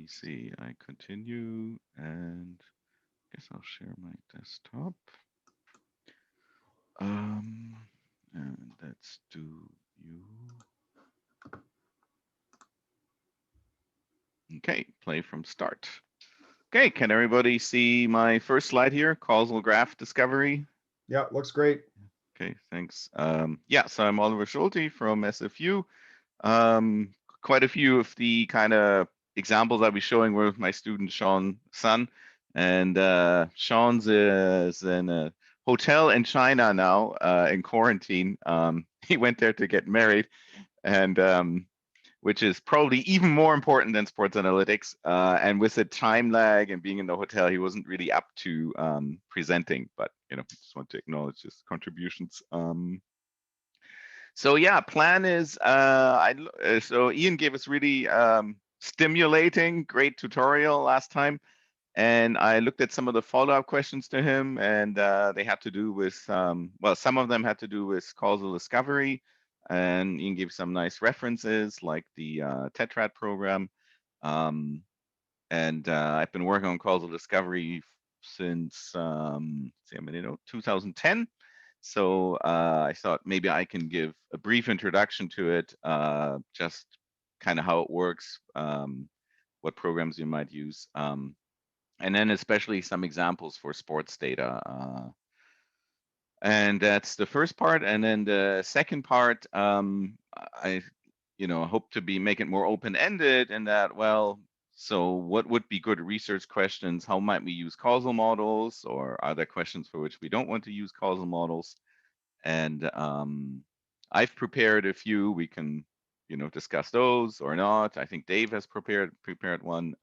me see. I continue, and I guess I'll share my desktop. And let's do you. Okay, play from start. Okay, can everybody see my first slide here? Causal graph discovery. Yeah, looks great. Okay, thanks. Yeah, so I'm Oliver Schulte from SFU. Quite a few of the kind of examples I'll be showing were with my student Sean Sun, and Sean's is in a hotel in China now, in quarantine. He went there to get married, and which is probably even more important than sports analytics. And with the time lag and being in the hotel, he wasn't really up to presenting, but just want to acknowledge his contributions. So yeah, plan is so Ian gave us really stimulating, great tutorial last time, and I looked at some of the follow-up questions to him, and they had to do with well, some of them had to do with causal discovery, and Ian gave some nice references like the Tetrad program, and I've been working on causal discovery since 2010. So I thought maybe I can give a brief introduction to it, just kind of how it works, what programs you might use, and then especially some examples for sports data. And that's the first part. And then the second part, I hope to make it more open-ended in that, well, so what would be good research questions? How might we use causal models? Or are there questions for which we don't want to use causal models? And I've prepared a few. We can, discuss those or not. I think Dave has prepared one.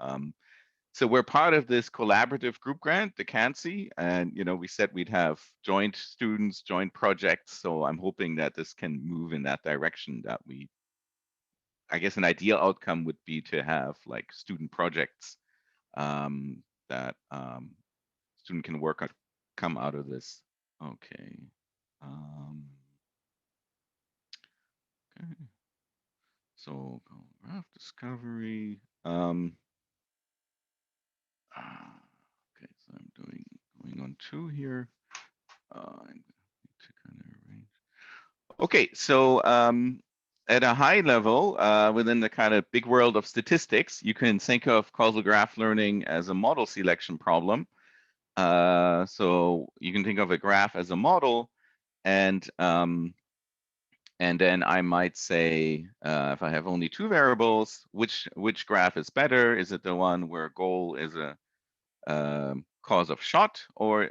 So we're part of this collaborative group grant, the CANSI, and we said we'd have joint students, joint projects. So I'm hoping that this can move in that direction. That I guess an ideal outcome would be to have like student projects that student can work on, come out of this. Okay. Okay. So graph discovery. Okay, so I'm going on 2 here. I need to kind of arrange. Okay, so at a high level, within the kind of big world of statistics, you can think of causal graph learning as a model selection problem. So you can think of a graph as a model, and then I might say, if I have only 2 variables, which graph is better? Is it the one where goal is a cause of shot, or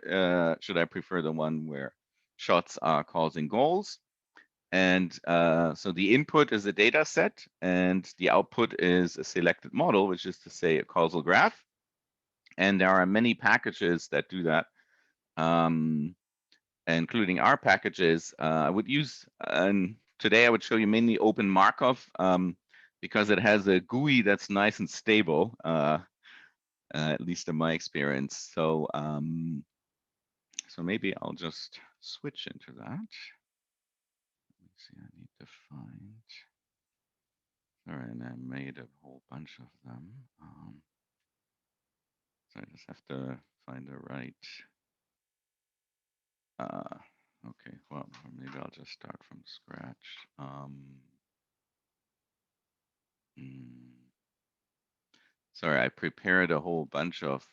should I prefer the one where shots are causing goals? And so the input is a data set, and the output is a selected model, which is to say a causal graph. And there are many packages that do that, including our packages. I would use, and today I would show you mainly Open Markov, because it has a GUI that's nice and stable, at least in my experience. So so maybe I'll just switch into that. Let me see, I need to find. All right, and I made a whole bunch of them. So I just have to find the right. Okay, well, maybe I'll just start from scratch. Sorry, I prepared a whole bunch of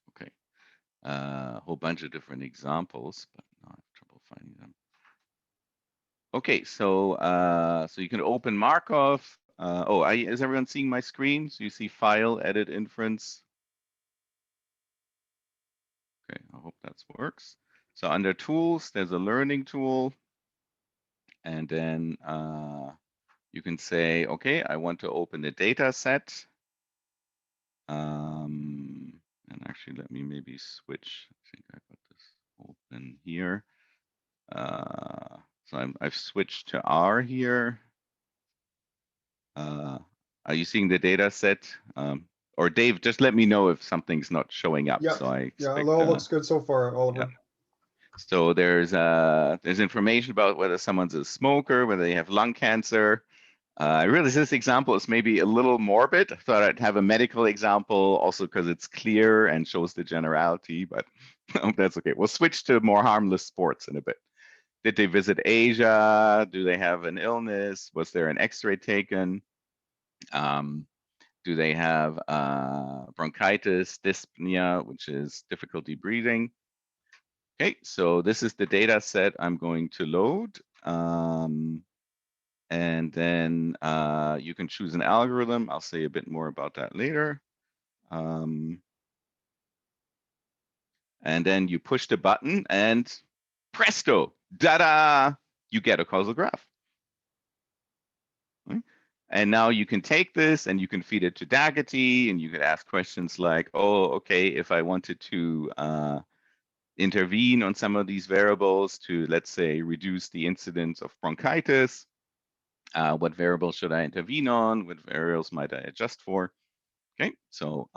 okay, a whole bunch of different examples, but now I have trouble finding them. Okay, so so you can open Markov. Is everyone seeing my screen? So you see file, edit, inference. Okay, I hope that works. So under tools, there's a learning tool. And then you can say, okay, I want to open the data set. And actually, let me maybe switch. I think I got this open here. So I've switched to R here. Are you seeing the data set? Or Dave, just let me know if something's not showing up. Yeah, So I yeah, expect. it all looks good so far, Oliver. Yeah. So there's information about whether someone's a smoker, whether they have lung cancer. I realize this example is maybe a little morbid. I thought I'd have a medical example also because it's clear and shows the generality, but that's okay. We'll switch to more harmless sports in a bit. Did they visit Asia? Do they have an illness? Was there an X-ray taken? Do they have bronchitis, dyspnea, which is difficulty breathing? Okay, so this is the data set I'm going to load. And then you can choose an algorithm. I'll say a bit more about that later. And then you push the button and presto, da-da, you get a causal graph. Right? And now you can take this and you can feed it to Daggerty and you could ask questions like, oh, okay, if I wanted to intervene on some of these variables to, let's say, reduce the incidence of bronchitis, what variables should I intervene on? What variables might I adjust for? Okay, so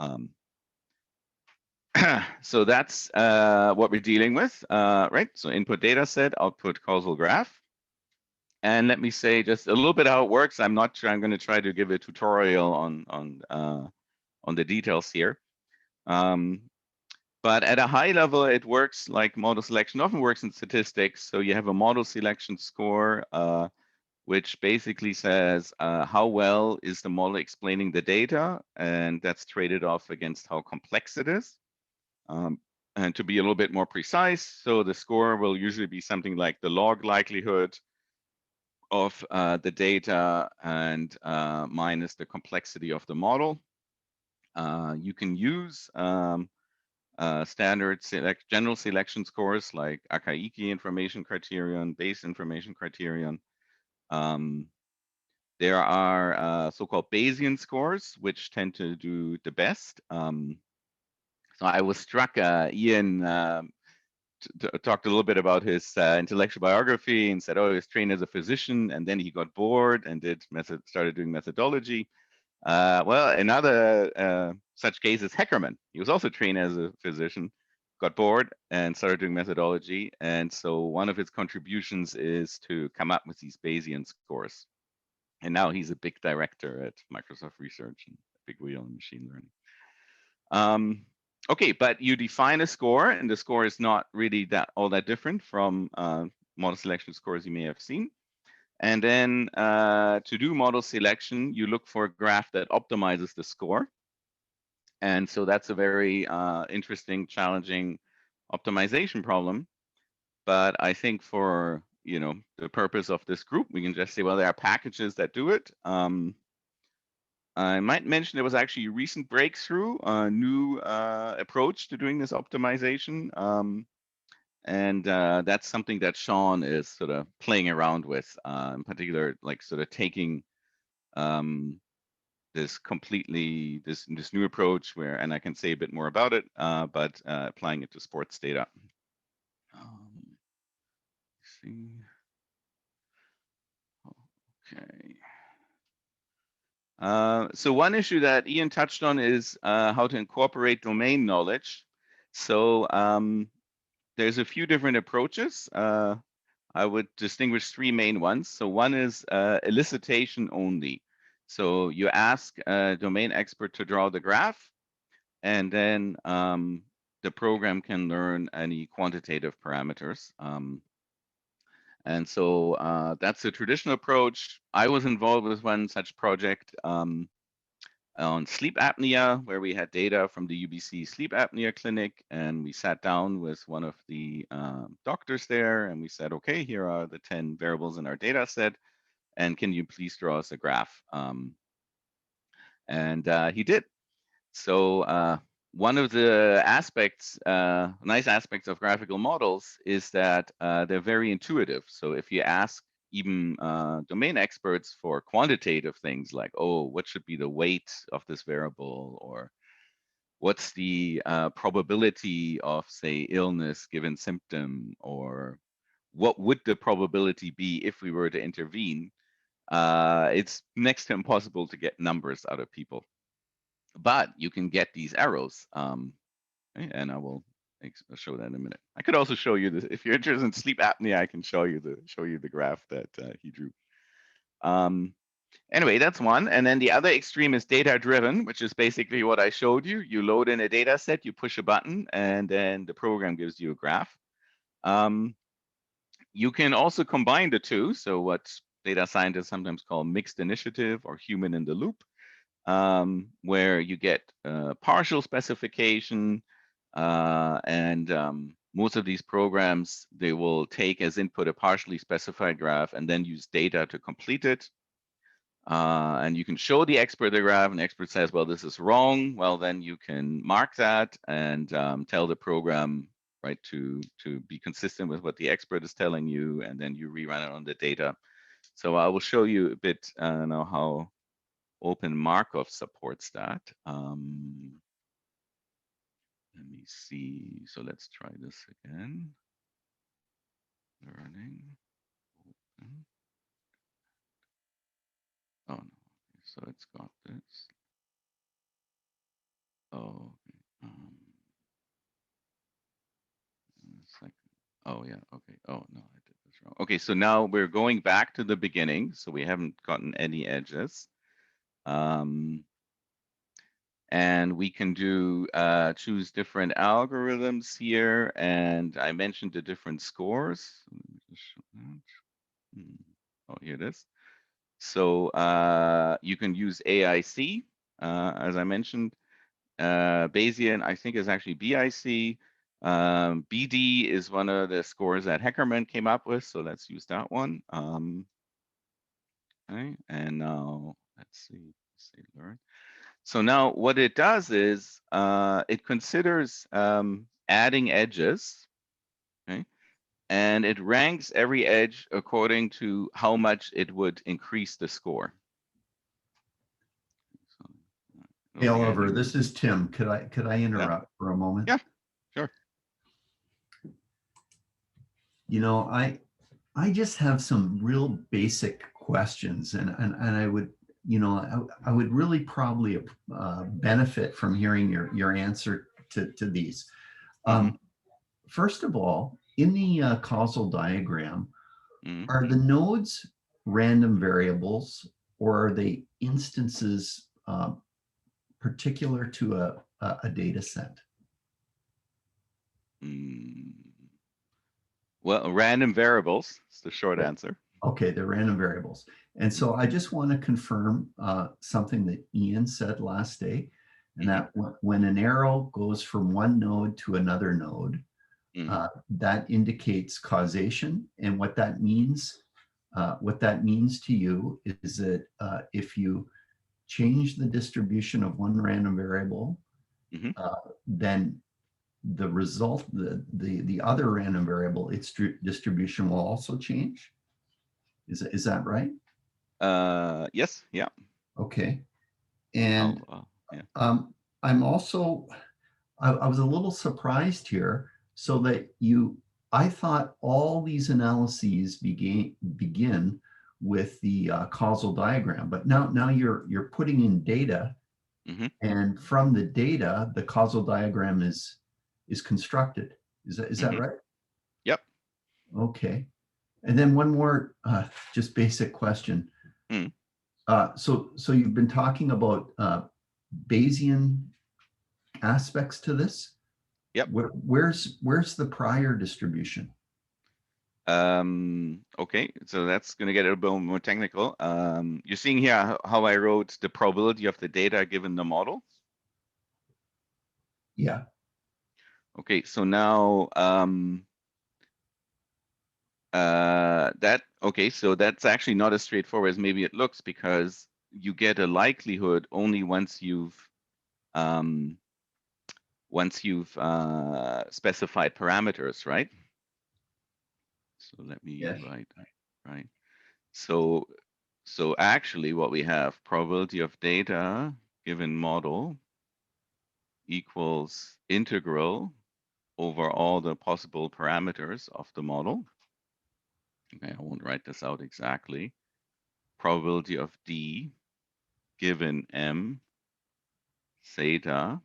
so that's what we're dealing with, right? So input data set, output causal graph. And let me say just a little bit how it works. I'm not sure I'm going to try to give a tutorial on the details here. But at a high level, it works like model selection often works in statistics. So you have a model selection score, which basically says how well is the model explaining the data, and that's traded off against how complex it is. And to be a little bit more precise, so the score will usually be something like the log likelihood of the data and minus the complexity of the model. You can use standard general selection scores like Akaike information criterion, Bayes information criterion. There are so-called Bayesian scores, which tend to do the best. So I was struck, Ian talked a little bit about his intellectual biography and said, oh, he was trained as a physician, and then he got bored and started doing methodology. Well, another such case is Heckerman. He was also trained as a physician, got bored and started doing methodology. And so one of his contributions is to come up with these Bayesian scores. And now he's a big director at Microsoft Research and a big wheel in machine learning. Okay, but you define a score, and the score is not really all that different from model selection scores you may have seen. And then to do model selection, you look for a graph that optimizes the score. And so that's a very interesting, challenging optimization problem. But I think for the purpose of this group, we can just say, well, there are packages that do it. I might mention there was actually a recent breakthrough, a new approach to doing this optimization. And that's something that Sean is sort of playing around with, in particular, like sort of taking this new approach where, and I can say a bit more about it, but applying it to sports data. Let's see. Okay. So one issue that Ian touched on is how to incorporate domain knowledge. So there's a few different approaches. I would distinguish three main ones. So one is elicitation only. So you ask a domain expert to draw the graph, and then the program can learn any quantitative parameters. And so that's a traditional approach. I was involved with one such project on sleep apnea, where we had data from the UBC sleep apnea clinic, and we sat down with one of the doctors there, and we said, okay, here are the 10 variables in our data set, and can you please draw us a graph? And he did. So one of the nice aspects of graphical models is that they're very intuitive. So if you ask even domain experts for quantitative things like, oh, what should be the weight of this variable, or what's the probability of, say, illness given symptom, or what would the probability be if we were to intervene, it's next to impossible to get numbers out of people. But you can get these arrows, and I will I'll show that in a minute. I could also show you this if you're interested in sleep apnea. I can show you the graph that he drew. Anyway, that's one. And then the other extreme is data-driven, which is basically what I showed you. You load in a data set, you push a button, and then the program gives you a graph. You can also combine the two. So what data scientists sometimes call mixed initiative or human in the loop, where you get partial specification, and most of these programs, they will take as input a partially specified graph and then use data to complete it. And you can show the expert the graph, and the expert says, well, this is wrong. Well, then you can mark that and tell the program, right, to be consistent with what the expert is telling you, and then you rerun it on the data. So I will show you a bit now how Open Markov supports that. Let me see. So let's try this again. Learning. Open. Oh no. So it's got this. Oh. Second. Oh yeah. Okay. Oh no, I did this wrong. Okay. So now we're going back to the beginning. So we haven't gotten any edges. And we can do choose different algorithms here, and I mentioned the different scores. Oh, here it is. So you can use AIC, as I mentioned. Bayesian, I think, is actually BIC. BD is one of the scores that Heckerman came up with, so let's use that one. Okay, and now let's see learn. So now what it does is it considers adding edges, okay, and it ranks every edge according to how much it would increase the score. So, hey, Oliver, this is Tim. Could I interrupt for a moment? Yeah, sure. You know, I just have some real basic questions, and I would, you know, I would really probably benefit from hearing your answer to these. First of all, in the causal diagram, are the nodes random variables, or are they instances particular to a data set? Well, random variables is the short answer. Okay, they're random variables. And so I just want to confirm something that Ian said last day, and that when an arrow goes from one node to another node, that indicates causation. And what that means to you is that if you change the distribution of one random variable, then the result, the other random variable, its distribution will also change. Is that right? Yes. Yeah. Okay. And I'm also, I was a little surprised here, so that I thought all these analyses begin with the causal diagram, but now you're putting in data, and from the data, the causal diagram is constructed. Is that right? Yep. Okay. And then one more just basic question. So you've been talking about Bayesian aspects to this. Yep. Where's the prior distribution? Okay, so that's going to get a little bit more technical. You're seeing here how I wrote the probability of the data given the model. Yeah. Okay, so now so that's actually not as straightforward as maybe it looks, because you get a likelihood only once you've specified parameters, right? So let me write that, right? So actually what we have, probability of data given model equals integral over all the possible parameters of the model. Okay, I won't write this out exactly. Probability of D given M theta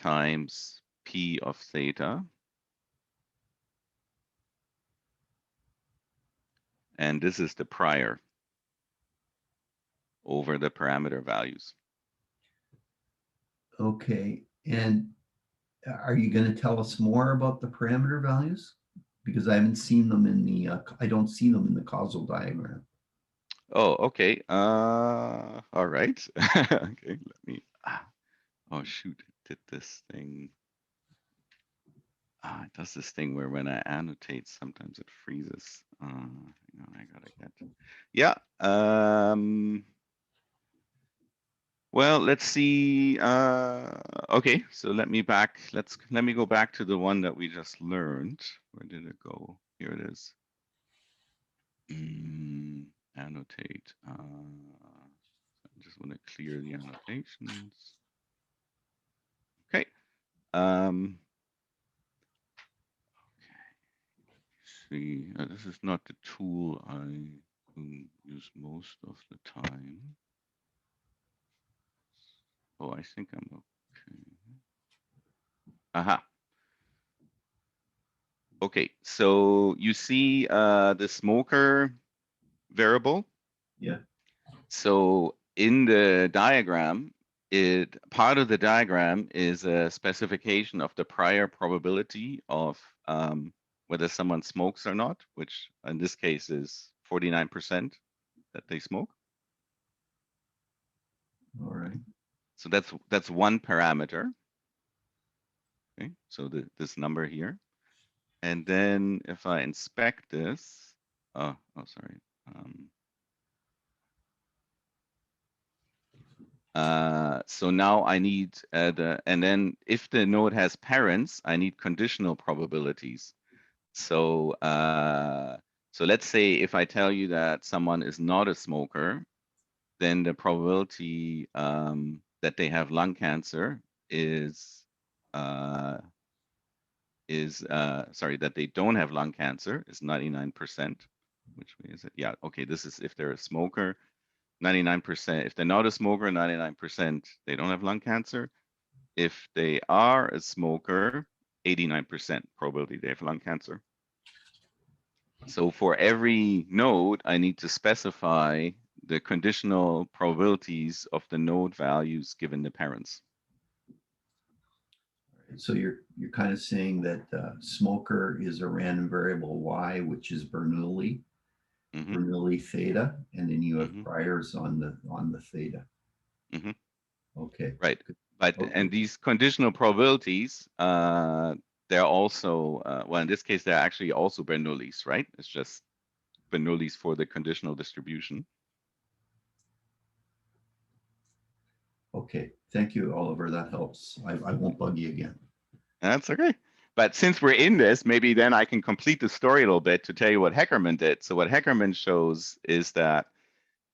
times P of theta. And this is the prior over the parameter values. Okay, and are you going to tell us more about the parameter values? Because I haven't seen them in the, I don't see them in the causal diagram. Oh, okay. All right. Okay, let me. Oh shoot! It did this thing. It does this thing where when I annotate, sometimes it freezes. I gotta get. Yeah. Well, let's see. Okay, so let me go back to the one that we just learned. Where did it go? Here it is. Annotate. I just want to clear the annotations. Okay. Okay. See, this is not the tool I use most of the time. Oh, I think I'm okay. Aha. Okay, so you see the smoker variable? Yeah. So in the diagram, part of the diagram is a specification of the prior probability of whether someone smokes or not, which in this case is 49% that they smoke. All right. So that's one parameter. Okay, so this number here. And then if I inspect this, sorry. So now I need and then if the node has parents, I need conditional probabilities. So so let's say if I tell you that someone is not a smoker, then the probability that they have lung cancer is sorry, that they don't have lung cancer is 99%. Which way is it? Yeah, okay, this is if they're a smoker. 99%. If they're not a smoker, 99%, they don't have lung cancer. If they are a smoker, 89% probability they have lung cancer. So for every node, I need to specify the conditional probabilities of the node values given the parents. So you're kind of saying that smoker is a random variable y, which is Bernoulli, Bernoulli theta, and then you have priors on the theta. Okay. Right. But and these conditional probabilities, they're also well, in this case, they're actually also Bernoulli's, right? It's just Bernoulli's for the conditional distribution. Okay, thank you, Oliver. That helps. I won't bug you again. That's okay. But since we're in this, maybe then I can complete the story a little bit to tell you what Heckerman did. So what Heckerman shows is that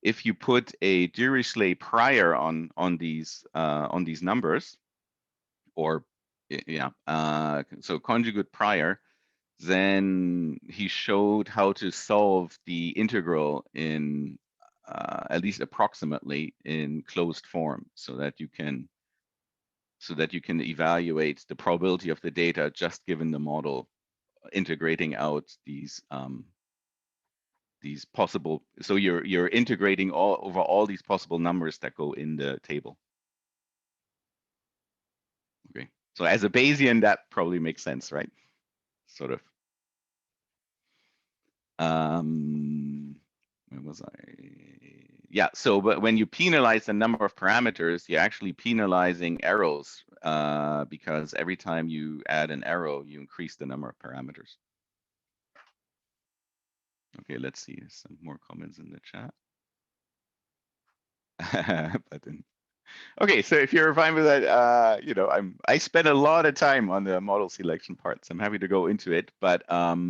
if you put a Dirichlet prior on these numbers, or yeah, so conjugate prior, then he showed how to solve the integral in at least approximately in closed form, so that you can evaluate the probability of the data just given the model, integrating out these possible. So you're integrating over all these possible numbers that go in the table. Okay, so as a Bayesian, that probably makes sense, right? Sort of. Where was I? Yeah, so but when you penalize the number of parameters, you're actually penalizing arrows because every time you add an arrow, you increase the number of parameters. Okay, let's see some more comments in the chat. But then, okay, so if you're fine with that, you know, I spent a lot of time on the model selection parts. I'm happy to go into it, but where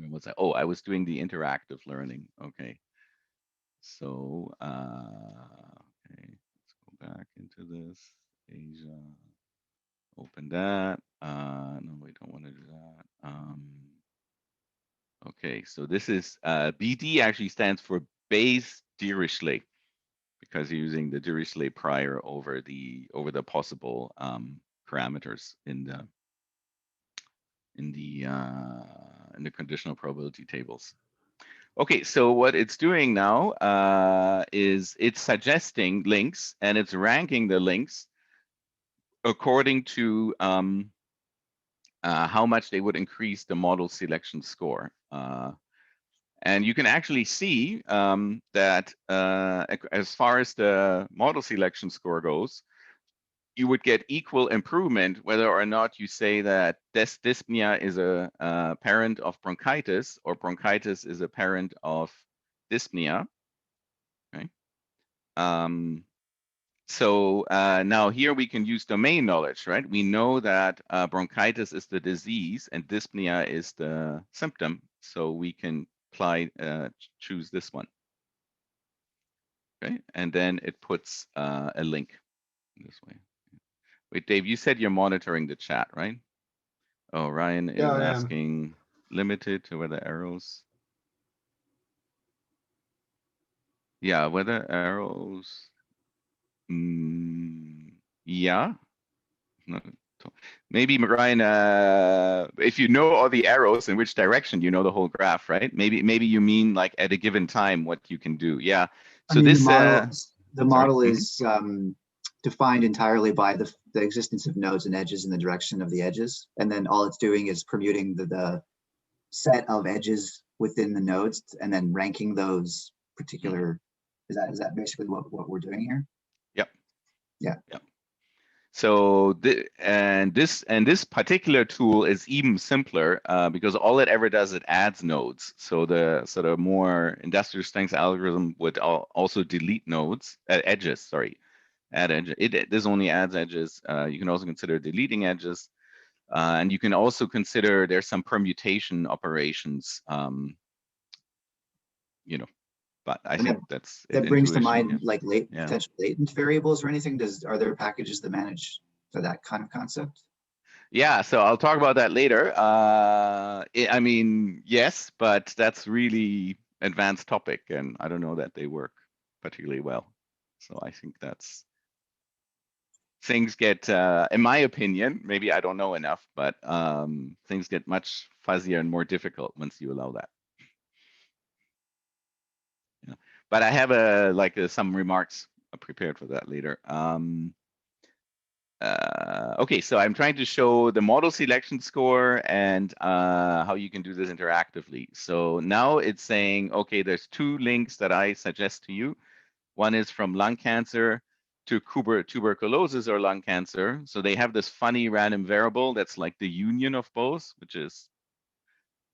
was I? Oh, I was doing the interactive learning. Okay. So, okay, let's go back into this. Asia, open that. No, we don't want to do that. Okay, so this is BD actually stands for Bayes Dirichlet, because you're using the Dirichlet prior over the possible parameters in the conditional probability tables. Okay, so what it's doing now is it's suggesting links, and it's ranking the links according to how much they would increase the model selection score. And you can actually see that as far as the model selection score goes, you would get equal improvement whether or not you say that dyspnea is a parent of bronchitis or bronchitis is a parent of dyspnea. Okay. So now here we can use domain knowledge, right? We know that bronchitis is the disease and dyspnea is the symptom. So we can choose this one. Okay, and then it puts a link this way. Wait, Dave, you said you're monitoring the chat, right? Oh, Ryan is asking limited to where the arrows. Yeah, whether arrows. Yeah. No, maybe Ryan, if you know all the arrows in which direction, you know the whole graph, right? Maybe you mean like at a given time what you can do. Yeah. So I mean, this the model is defined entirely by the existence of nodes and edges in the direction of the edges, and then all it's doing is permuting the set of edges within the nodes and then ranking those particular. Is that basically what we're doing here? Yep. Yeah. Yep. So this particular tool is even simpler because all it ever does, it adds nodes. So the sort of more industrial strength algorithm would also delete nodes, edges. Sorry, add edges. This only adds edges. You can also consider deleting edges, and you can also consider there's some permutation operations. You know, but I think that brings to mind like potential latent variables or anything. Are there packages that manage for that kind of concept? Yeah, so I'll talk about that later. I mean, yes, but that's really advanced topic, and I don't know that they work particularly well. So I think that's things get, in my opinion, maybe I don't know enough, but things get much fuzzier and more difficult once you allow that. Yeah. But I have some remarks prepared for that later. Okay, so I'm trying to show the model selection score and how you can do this interactively. So now it's saying, okay, there's two links that I suggest to you. One is from lung cancer to tuberculosis or lung cancer. So they have this funny random variable that's like the union of both, which is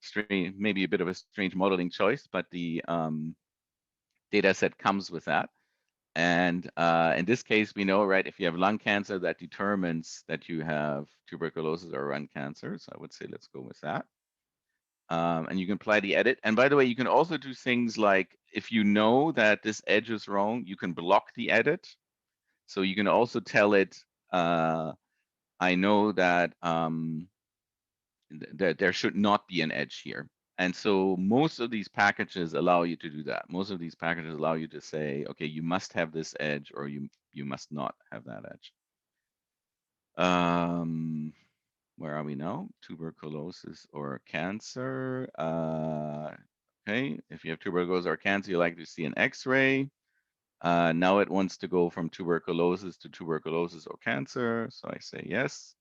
strange, maybe a bit of a strange modeling choice, but the data set comes with that. And in this case, we know, right, if you have lung cancer, that determines that you have tuberculosis or lung cancer. So I would say let's go with that. And you can apply the edit. And by the way, you can also do things like if you know that this edge is wrong, you can block the edit. So you can also tell it, I know that, that there should not be an edge here. And so most of these packages allow you to do that. Most of these packages allow you to say, okay, you must have this edge or you must not have that edge. Where are we now? Tuberculosis or cancer. Okay, if you have tuberculosis or cancer, you like to see an X-ray. Now it wants to go from tuberculosis to tuberculosis or cancer. So I say yes.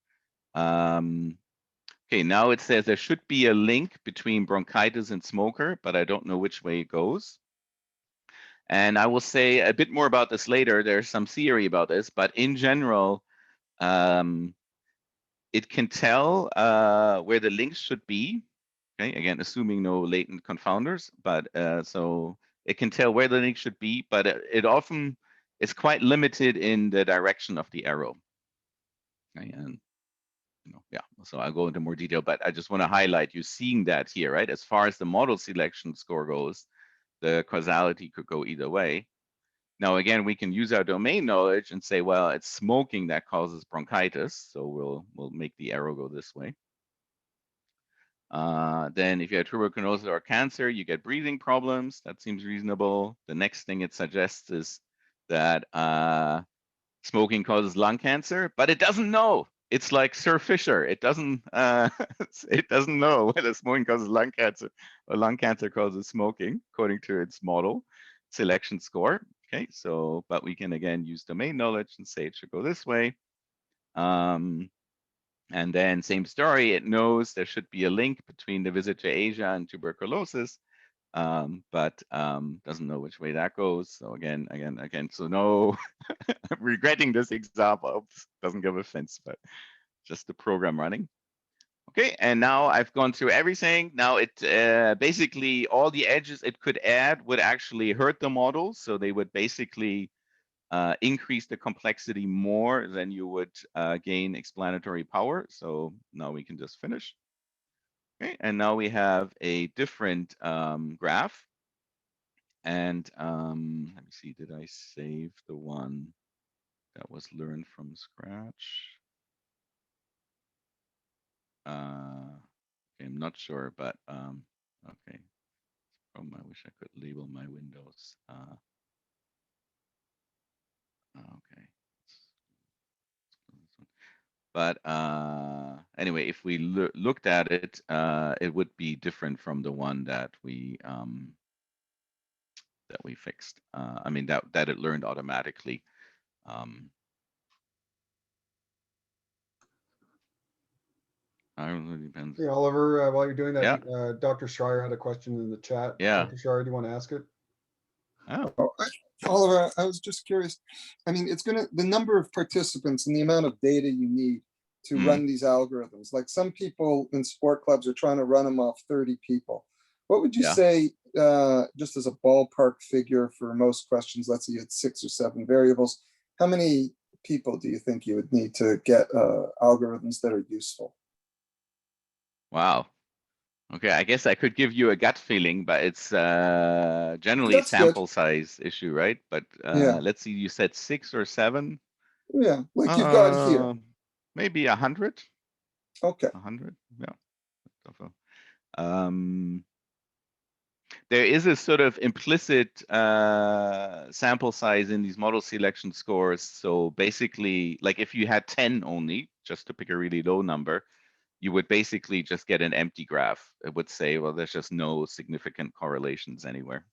Okay, now it says there should be a link between bronchitis and smoker, but I don't know which way it goes. And I will say a bit more about this later. There's some theory about this, but in general, it can tell where the links should be. Okay, again, assuming no latent confounders, but so it can tell where the link should be, but it often is quite limited in the direction of the arrow. Okay, and yeah, so I'll go into more detail, but I just want to highlight you seeing that here, right? As far as the model selection score goes, the causality could go either way. Now, again, we can use our domain knowledge and say, well, it's smoking that causes bronchitis, so we'll make the arrow go this way. Then if you have tuberculosis or cancer, you get breathing problems. That seems reasonable. The next thing it suggests is that smoking causes lung cancer, but it doesn't know. It's like Sir Fisher. It doesn't know whether smoking causes lung cancer or lung cancer causes smoking, according to its model selection score. Okay, so but we can again use domain knowledge and say it should go this way. And then same story, it knows there should be a link between the visit to Asia and tuberculosis, but doesn't know which way that goes. So again, so no, I'm regretting this example. Oops, doesn't give offense, but just the program running. Okay, and now I've gone through everything. Now it basically all the edges it could add would actually hurt the model. So they would basically increase the complexity more than you would gain explanatory power. So now we can just finish. Okay, and now we have a different graph. And let me see, did I save the one that was learned from scratch? Okay, I'm not sure, but okay. I wish I could label my windows. Okay. But anyway, if we looked at it, it would be different from the one that we fixed. I mean that it learned automatically. It really depends. Hey, Oliver, while you're doing that, Yeah. Dr. Schreier had a question in the chat. Yeah. Dr. Schreier, do you want to ask it? Oh. Oliver, I was just curious. I mean, the number of participants and the amount of data you need to run these algorithms. Like some people in sport clubs are trying to run them off 30 people. What would you say, just as a ballpark figure for most questions, let's say you had 6 or 7 variables, how many people do you think you would need to get algorithms that are useful? Wow. Okay, I guess I could give you a gut feeling, but it's generally a sample size issue, right? But let's see, you said 6 or 7. Yeah, like you've got here. Maybe 100. Okay. 100, yeah. There is a sort of implicit sample size in these model selection scores. So basically, like if you had 10 only, just to pick a really low number, you would basically just get an empty graph. It would say, well, there's just no significant correlations anywhere.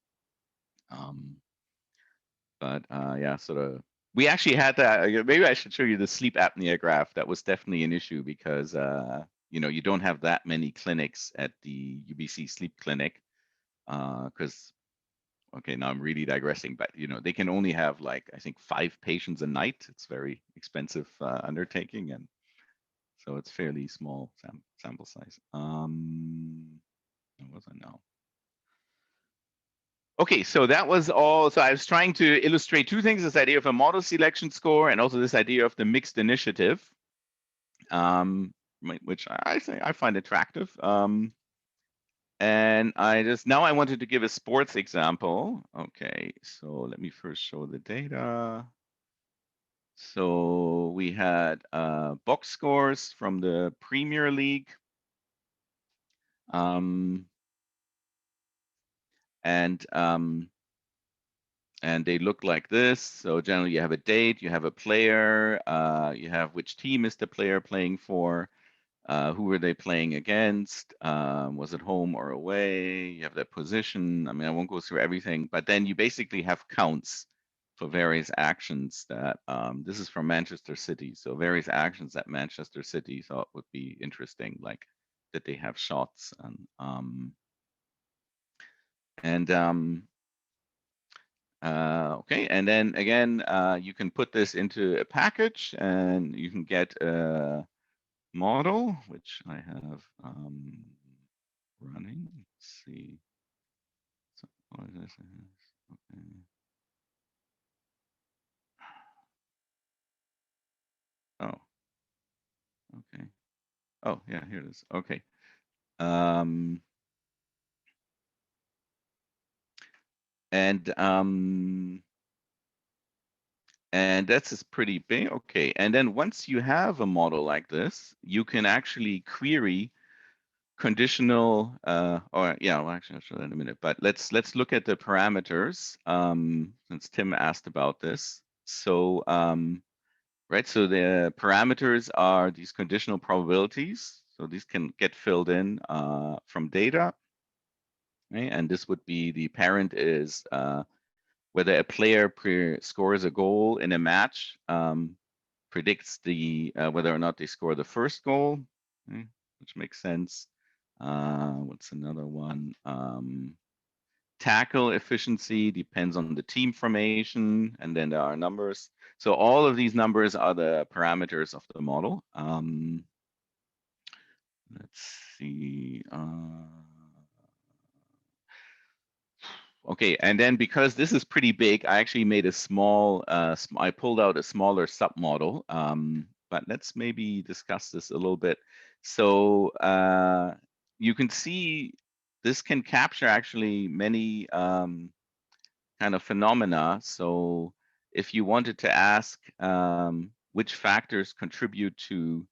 But yeah, sort of. We actually had that. Maybe I should show you the sleep apnea graph. That was definitely an issue because you don't have that many clinics at the UBC sleep clinic. Because okay, now I'm really digressing, but they can only have like I think 5 patients a night. It's very expensive undertaking, and so it's fairly small sample size. What was I now? Okay, so that was all. So I was trying to illustrate 2 things: this idea of a model selection score, and also this idea of the mixed initiative, which I find attractive. And now I wanted to give a sports example. Okay, so let me first show the data. So we had box scores from the Premier League. And they look like this. So generally you have a date, you have a player, you have which team is the player playing for, who were they playing against, was it home or away, you have their position. I mean, I won't go through everything, but then you basically have counts for various actions that, this is from Manchester City. So various actions that Manchester City thought would be interesting, like that they have shots okay, and then again, you can put this into a package and you can get a model, which I have running. Let's see. So, what is this? Okay. Oh, okay. Oh, yeah, here it is. Okay. And that's pretty big. Okay, and then once you have a model like this, you can actually query conditional, or yeah, well, actually, I'll show that in a minute. But let's look at the parameters, since Tim asked about this. So, right, so the parameters are these conditional probabilities. So these can get filled in from data. Right? And this would be the parent is whether a player scores a goal in a match, predicts the whether or not they score the first goal, okay, which makes sense. What's another one? Tackle efficiency depends on the team formation, and then there are numbers. So all of these numbers are the parameters of the model. Let's see. Okay, and then because this is pretty big, I actually made a small, I pulled out a smaller submodel, but let's maybe discuss this a little bit. So you can see this can capture actually many kind of phenomena. So if you wanted to ask which factors contribute to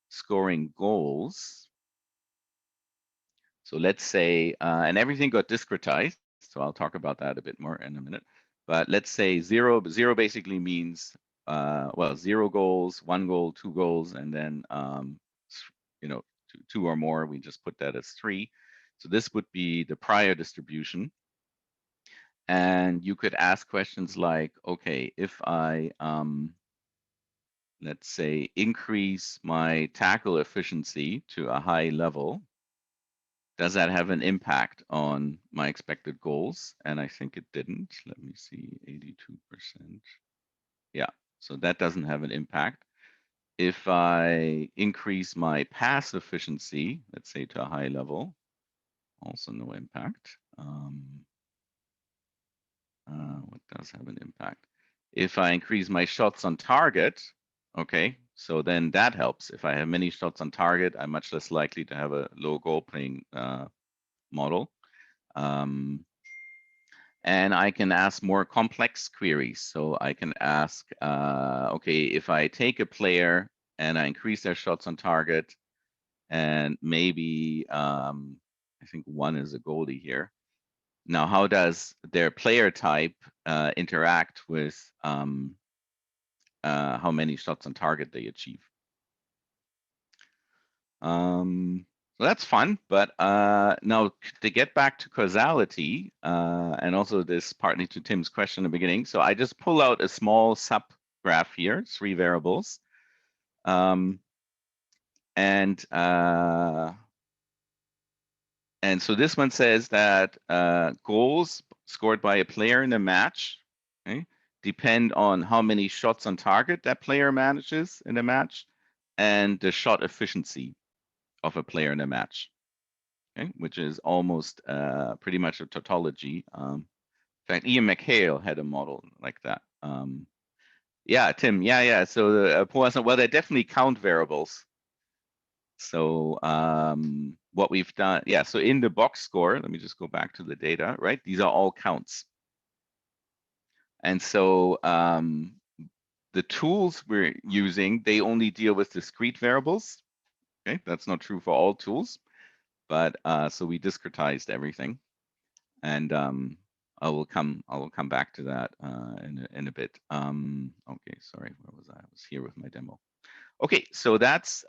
scoring goals, so let's say, and everything got discretized. So I'll talk about that a bit more in a minute. But let's say zero basically means, well, 0 goals, 1 goal, 2 goals, and then, you know, two or more, we just put that as 3. So this would be the prior distribution. And you could ask questions like, okay, if I, let's say, increase my tackle efficiency to a high level, does that have an impact on my expected goals? And I think it didn't. Let me see, 82%. Yeah, so that doesn't have an impact. If I increase my pass efficiency, let's say to a high level, also no impact. What does have an impact? If I increase my shots on target, okay, so then that helps. If I have many shots on target, I'm much less likely to have a low goal playing model. And I can ask more complex queries. So I can ask, okay, if I take a player and I increase their shots on target, and maybe I think 1 is a goalie here. Now, how does their player type interact with how many shots on target they achieve? So that's fun, but now to get back to causality, and also this partly to Tim's question in the beginning, so I just pull out a small subgraph here, 3 variables. And so this one says that goals scored by a player in a match, okay, depend on how many shots on target that player manages in a match and the shot efficiency of a player in a match. Okay, which is almost pretty much a tautology. In fact, Ian McHale had a model like that. Yeah, Tim, yeah. So well, they definitely count variables. So what we've done, yeah, so in the box score, let me just go back to the data, right? These are all counts. And so the tools we're using, they only deal with discrete variables. Okay, that's not true for all tools. But so we discretized everything, and I will come back to that in a bit. Okay, sorry, where was I? I was here with my demo. Okay, so that's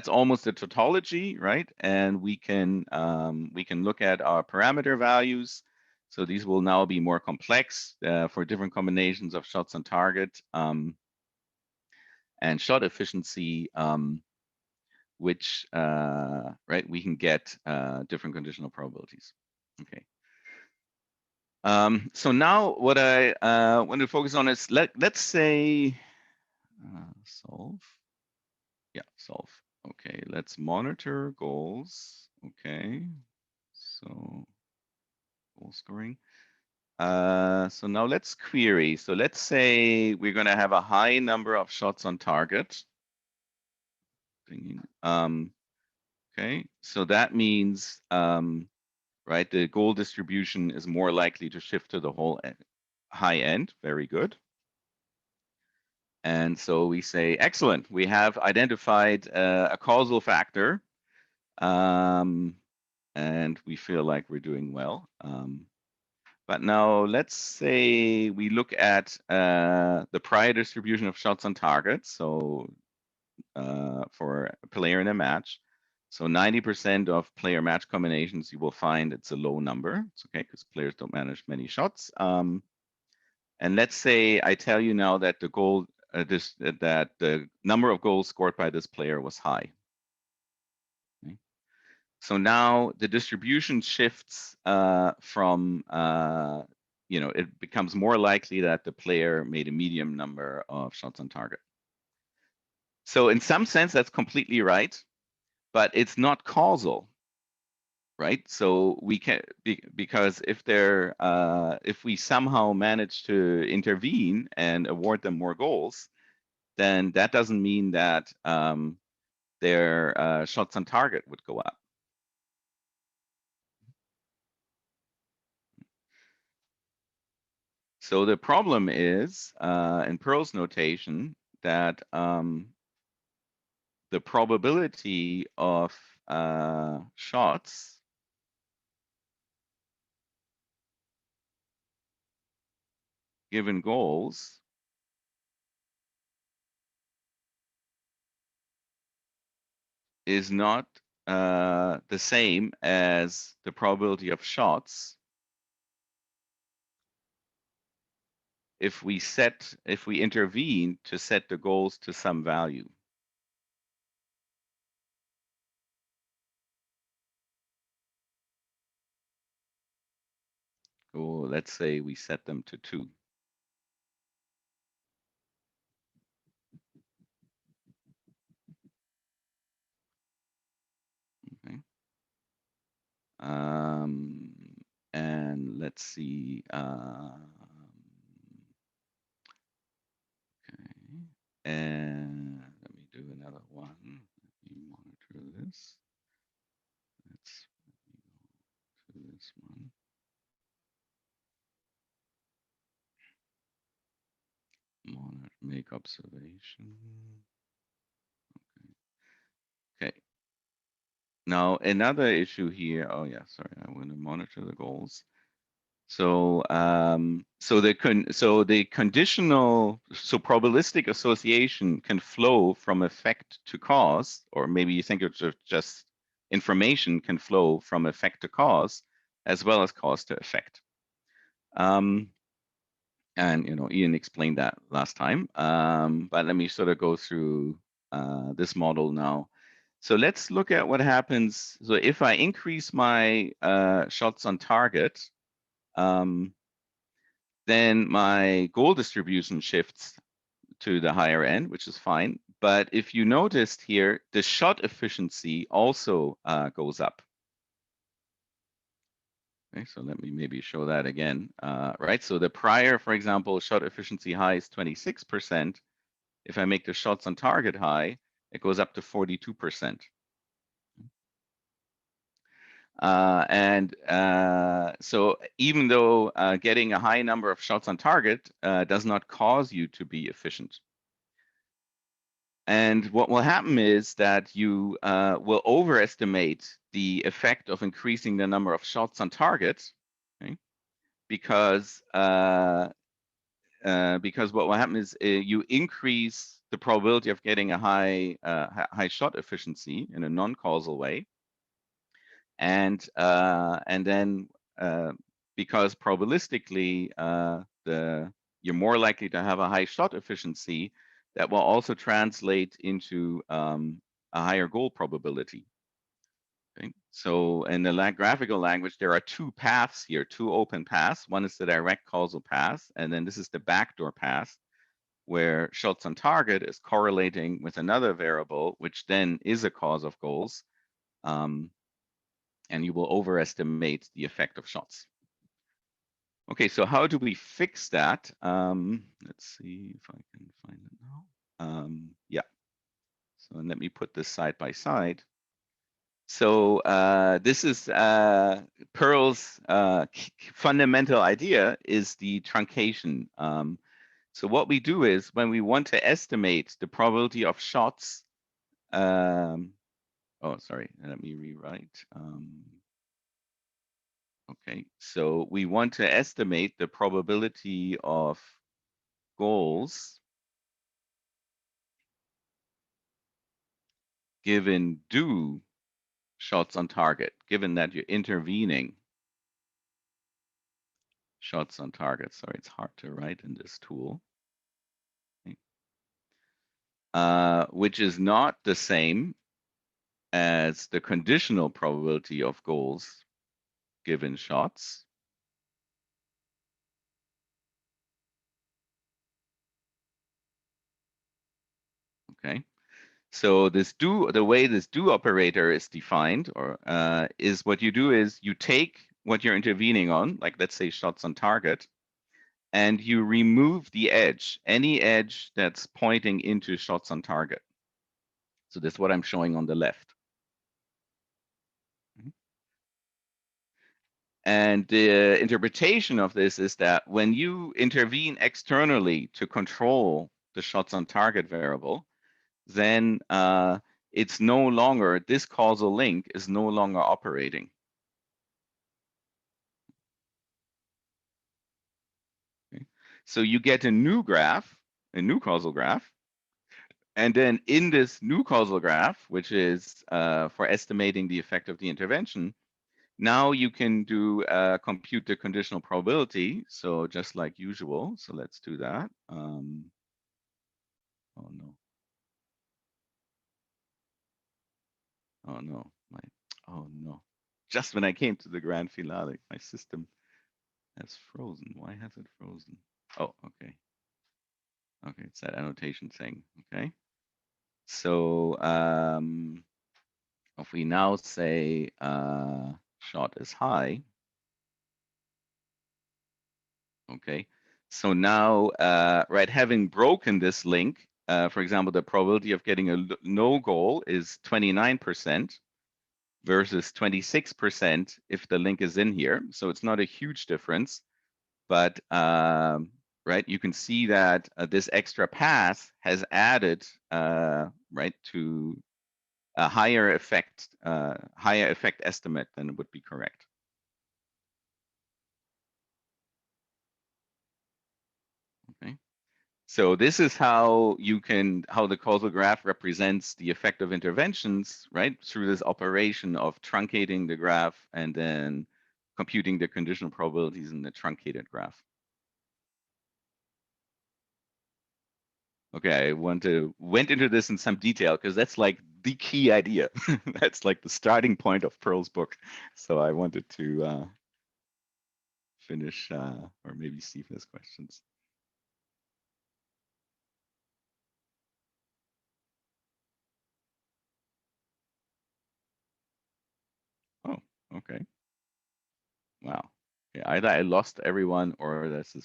almost a tautology, right? And we can look at our parameter values. So these will now be more complex for different combinations of shots on target and shot efficiency. Which, right, we can get different conditional probabilities. Okay. So now what I want to focus on is, let's say, solve. Yeah, solve. Okay, let's monitor goals. Okay, so goal scoring. So now let's query. So let's say we're going to have a high number of shots on target. Okay, so that means, right, the goal distribution is more likely to shift to the whole high end. Very good. And so we say, excellent, we have identified a causal factor and we feel like we're doing well. But now let's say we look at the prior distribution of shots on target. So for a player in a match. So 90% of player match combinations, you will find it's a low number. It's okay because players don't manage many shots. And let's say I tell you now that the goal, that the number of goals scored by this player was high. Okay. So now the distribution shifts from, it becomes more likely that the player made a medium number of shots on target. So in some sense, that's completely right, but it's not causal, right? So we can, because if we somehow manage to intervene and award them more goals, then that doesn't mean that their shots on target would go up. So the problem is, in Pearl's notation, that the probability of shots given goals is not the same as the probability of shots if we intervene to set the goals to some value. Or let's say we set them to 2. Okay. And let's see. Okay. And let me do another one. Let me monitor this. Let's go to this one. Monitor, make observation. Okay. Now another issue here. Oh yeah, sorry. I want to monitor the goals. So the conditional, so probabilistic association can flow from effect to cause, or maybe you think it's just information can flow from effect to cause, as well as cause to effect. And Ian explained that last time, but let me sort of go through this model now. So let's look at what happens. So if I increase my shots on target, then my goal distribution shifts to the higher end, which is fine. But if you noticed here, the shot efficiency also goes up. Okay, so let me maybe show that again, right? So the prior, for example, shot efficiency high is 26%. If I make the shots on target high, it goes up to 42%. So even though getting a high number of shots on target does not cause you to be efficient. And what will happen is that you will overestimate the effect of increasing the number of shots on target, okay? Because what will happen is you increase the probability of getting a high shot efficiency in a non-causal way. And then because probabilistically you're more likely to have a high shot efficiency, that will also translate into a higher goal probability. Okay. So in the graphical language, there are 2 paths here, 2 open paths. One is the direct causal path, and then this is the backdoor path, where shots on target is correlating with another variable, which then is a cause of goals. And you will overestimate the effect of shots. Okay, so how do we fix that? Let's see if I can find it now. Yeah. So let me put this side by side. So this is Pearl's fundamental idea is the truncation. So what we do is when we want to estimate the probability of shots Oh, sorry, let me rewrite. Okay, so we want to estimate the probability of goals given due shots on target, given that you're intervening shots on target. Sorry, it's hard to write in this tool. Okay. Which is not the same as the conditional probability of goals given shots. Okay. So this do, the way this do operator is defined, or is what you do is you take what you're intervening on, like let's say shots on target, and you remove the edge, any edge that's pointing into shots on target. So this is what I'm showing on the left. And the interpretation of this is that when you intervene externally to control the shots on target variable, then it's no longer, this causal link is no longer operating. Okay. So you get a new graph, a new causal graph. And then in this new causal graph, which is for estimating the effect of the intervention, now you can do compute the conditional probability. So just like usual. So let's do that. Oh no. Oh no. Oh no. Just when I came to the grand finale, my system has frozen. Why has it frozen? Oh, okay. Okay, it's that annotation thing. Okay. So if we now say shot is high, okay. So now, right, having broken this link, for example, the probability of getting a no goal is 29% versus 26% if the link is in here. So it's not a huge difference, but right, you can see that this extra path has added right to a higher effect estimate than would be correct. Okay. So this is how you can, how the causal graph represents the effect of interventions, right? Through this operation of truncating the graph and then computing the conditional probabilities in the truncated graph. Okay, I went into this in some detail because that's like the key idea. That's like the starting point of Pearl's book. So I wanted to finish, or maybe Steve has questions. Oh, okay. Wow. Yeah, either I lost everyone or this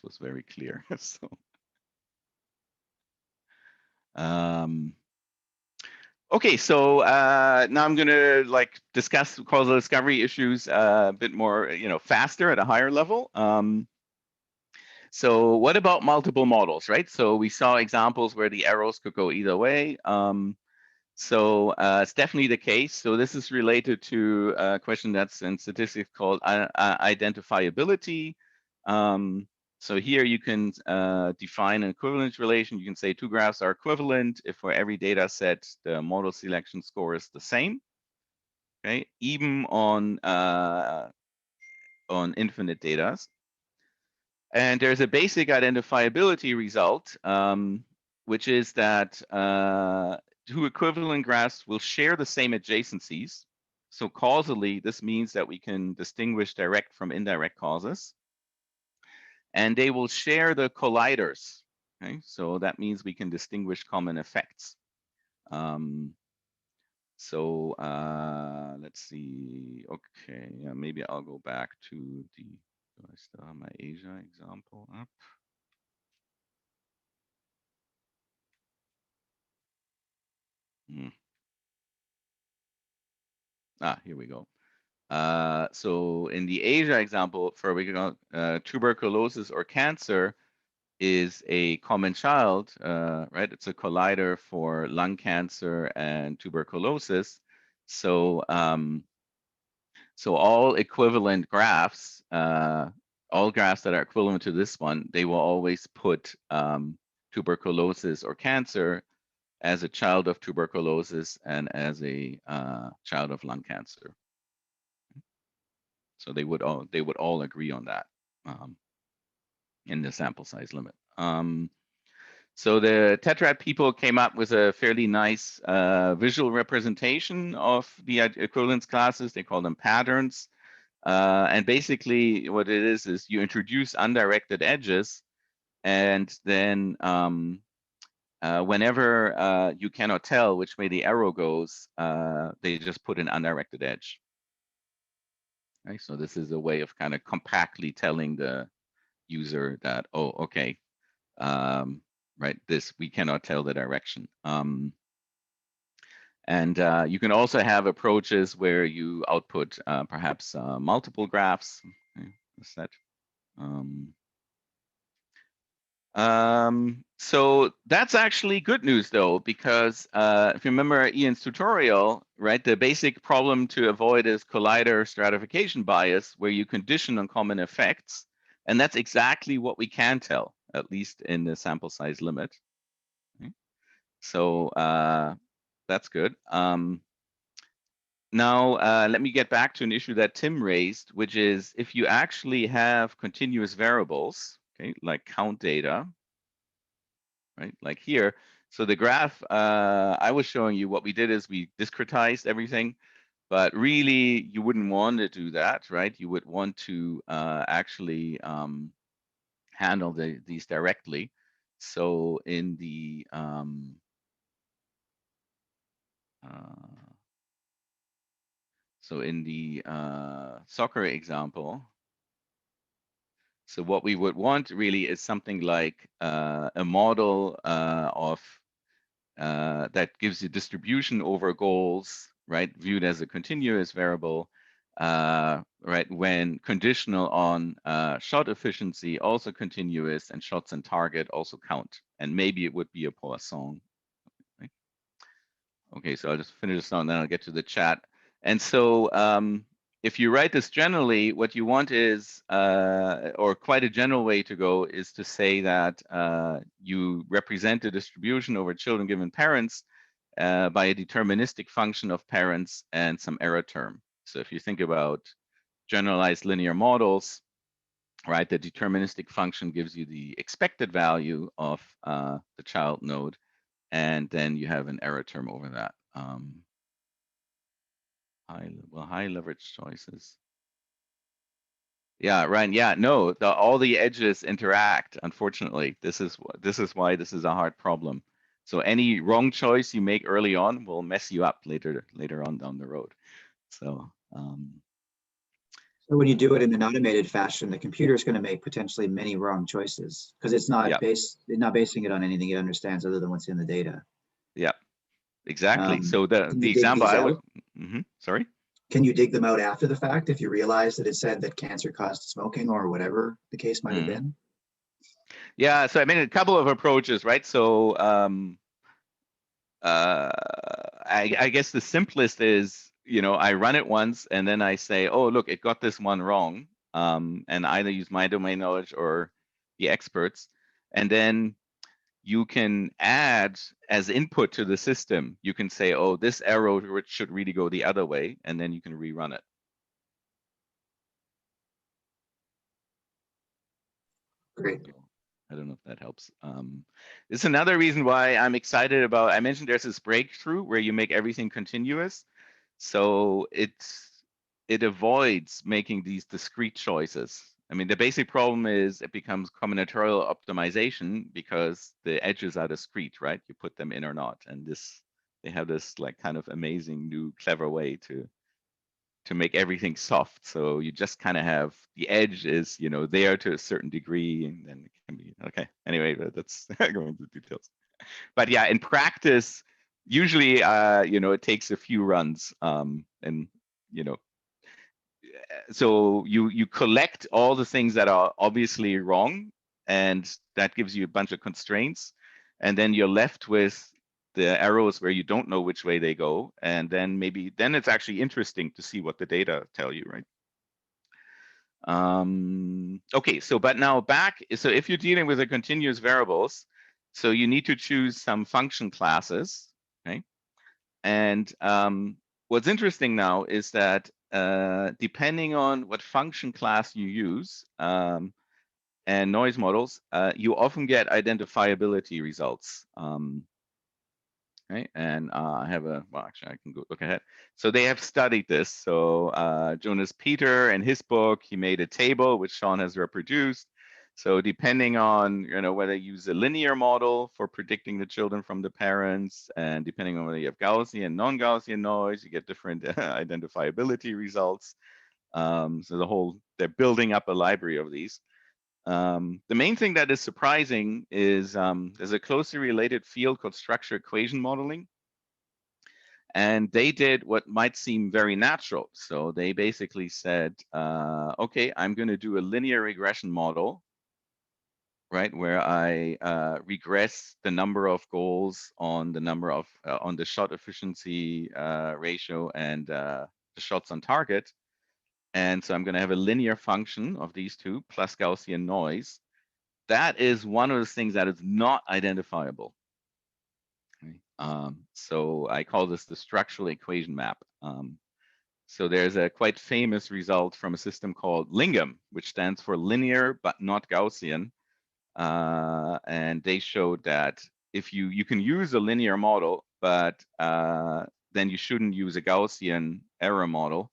was very clear. So okay, so now I'm gonna like discuss causal discovery issues a bit more, faster at a higher level. So what about multiple models, right? So we saw examples where the arrows could go either way. So it's definitely the case. So this is related to a question that's in statistics called identifiability. So here you can define an equivalence relation. You can say two graphs are equivalent if for every data set the model selection score is the same. Okay, even on infinite data. And there's a basic identifiability result, which is that two equivalent graphs will share the same adjacencies. So causally, this means that we can distinguish direct from indirect causes. And they will share the colliders. Okay, so that means we can distinguish common effects. So let's see. Okay, yeah, maybe I'll go back to the. Do I still have my Asia example up? Here we go. So in the Asia example, for tuberculosis or cancer, is a common child, right? It's a collider for lung cancer and tuberculosis. So, so all equivalent graphs, all graphs that are equivalent to this one, they will always put tuberculosis or cancer as a child of tuberculosis and as a child of lung cancer. So they would all agree on that in the sample size limit. So the tetrad people came up with a fairly nice visual representation of the equivalence classes. They call them patterns. And basically what it is you introduce undirected edges, and then whenever you cannot tell which way the arrow goes, they just put an undirected edge. Right? So this is a way of kind of compactly telling the user that, oh, okay, right, this, we cannot tell the direction. And you can also have approaches where you output perhaps multiple graphs. Okay, what's that? So that's actually good news though, because if you remember Ian's tutorial, right, the basic problem to avoid is collider stratification bias, where you condition on common effects. And that's exactly what we can tell, at least in the sample size limit. Okay. So that's good. Now, let me get back to an issue that Tim raised, which is if you actually have continuous variables, okay, like count data, right, like here. So the graph I was showing you, what we did is we discretized everything, but really you wouldn't want to do that, right? You would want to actually handle these directly. So in the soccer example, so what we would want really is something like a model of that gives you distribution over goals, right, viewed as a continuous variable, right, when conditional on shot efficiency, also continuous, and shots and target also count. And maybe it would be a Poisson. Right? Okay, so I'll just finish this now and then I'll get to the chat. And so if you write this generally, what you want is, or quite a general way to go is to say that you represent the distribution over children given parents by a deterministic function of parents and some error term. So if you think about generalized linear models, right, the deterministic function gives you the expected value of the child node, and then you have an error term over that. High leverage choices. Yeah, right. Yeah, no, all the edges interact. Unfortunately, this is why this is a hard problem. So any wrong choice you make early on will mess you up later on down the road. So so when you do it in an automated fashion, the computer is going to make potentially many wrong choices because it's not not basing it on anything it understands other than what's in the data. Yeah, exactly. So the Can you dig example these I would out? Sorry. Can you dig them out after the fact if you realize that it said that cancer caused smoking or whatever the case might have been? Yeah, so I mean a couple of approaches, right? So I guess the simplest is, you know, I run it once and then I say, oh, look, it got this one wrong, and either use my domain knowledge or the experts, and then you can add as input to the system. You can say, oh, this arrow should really go the other way, and then you can rerun it. Great. I don't know if that helps. It's another reason why I'm excited about, I mentioned there's this breakthrough where you make everything continuous. So it avoids making these discrete choices. I mean, the basic problem is it becomes combinatorial optimization because the edges are discrete, right? You put them in or not. And they have this like kind of amazing new clever way to make everything soft. So you just kind of have the edge is, you know, there to a certain degree, and then it can be okay. Anyway, that's going into details. But yeah, in practice, usually, you know, it takes a few runs, and you know, so you collect all the things that are obviously wrong, and that gives you a bunch of constraints. And then you're left with the arrows where you don't know which way they go. And then then it's actually interesting to see what the data tell you, right? Okay, so but now back, so if you're dealing with a continuous variables, so you need to choose some function classes, okay? And what's interesting now is that depending on what function class you use and noise models, you often get identifiability results. Right, and I have well, actually, I can go look ahead. So they have studied this. So Jonas Peter, in his book, he made a table which Sean has reproduced. So depending on whether you use a linear model for predicting the children from the parents, and depending on whether you have Gaussian, non-Gaussian noise, you get different identifiability results. So they're building up a library of these. The main thing that is surprising is there's a closely related field called structure equation modeling. And they did what might seem very natural. So they basically said, okay, I'm going to do a linear regression model, right, where I regress the number of goals on the number of on the shot efficiency ratio and the shots on target. And so I'm going to have a linear function of these two plus Gaussian noise. That is one of the things that is not identifiable. Okay. So I call this the structural equation map. So there's a quite famous result from a system called LINGAM, which stands for linear but not Gaussian. And they showed that if you can use a linear model, but then you shouldn't use a Gaussian error model.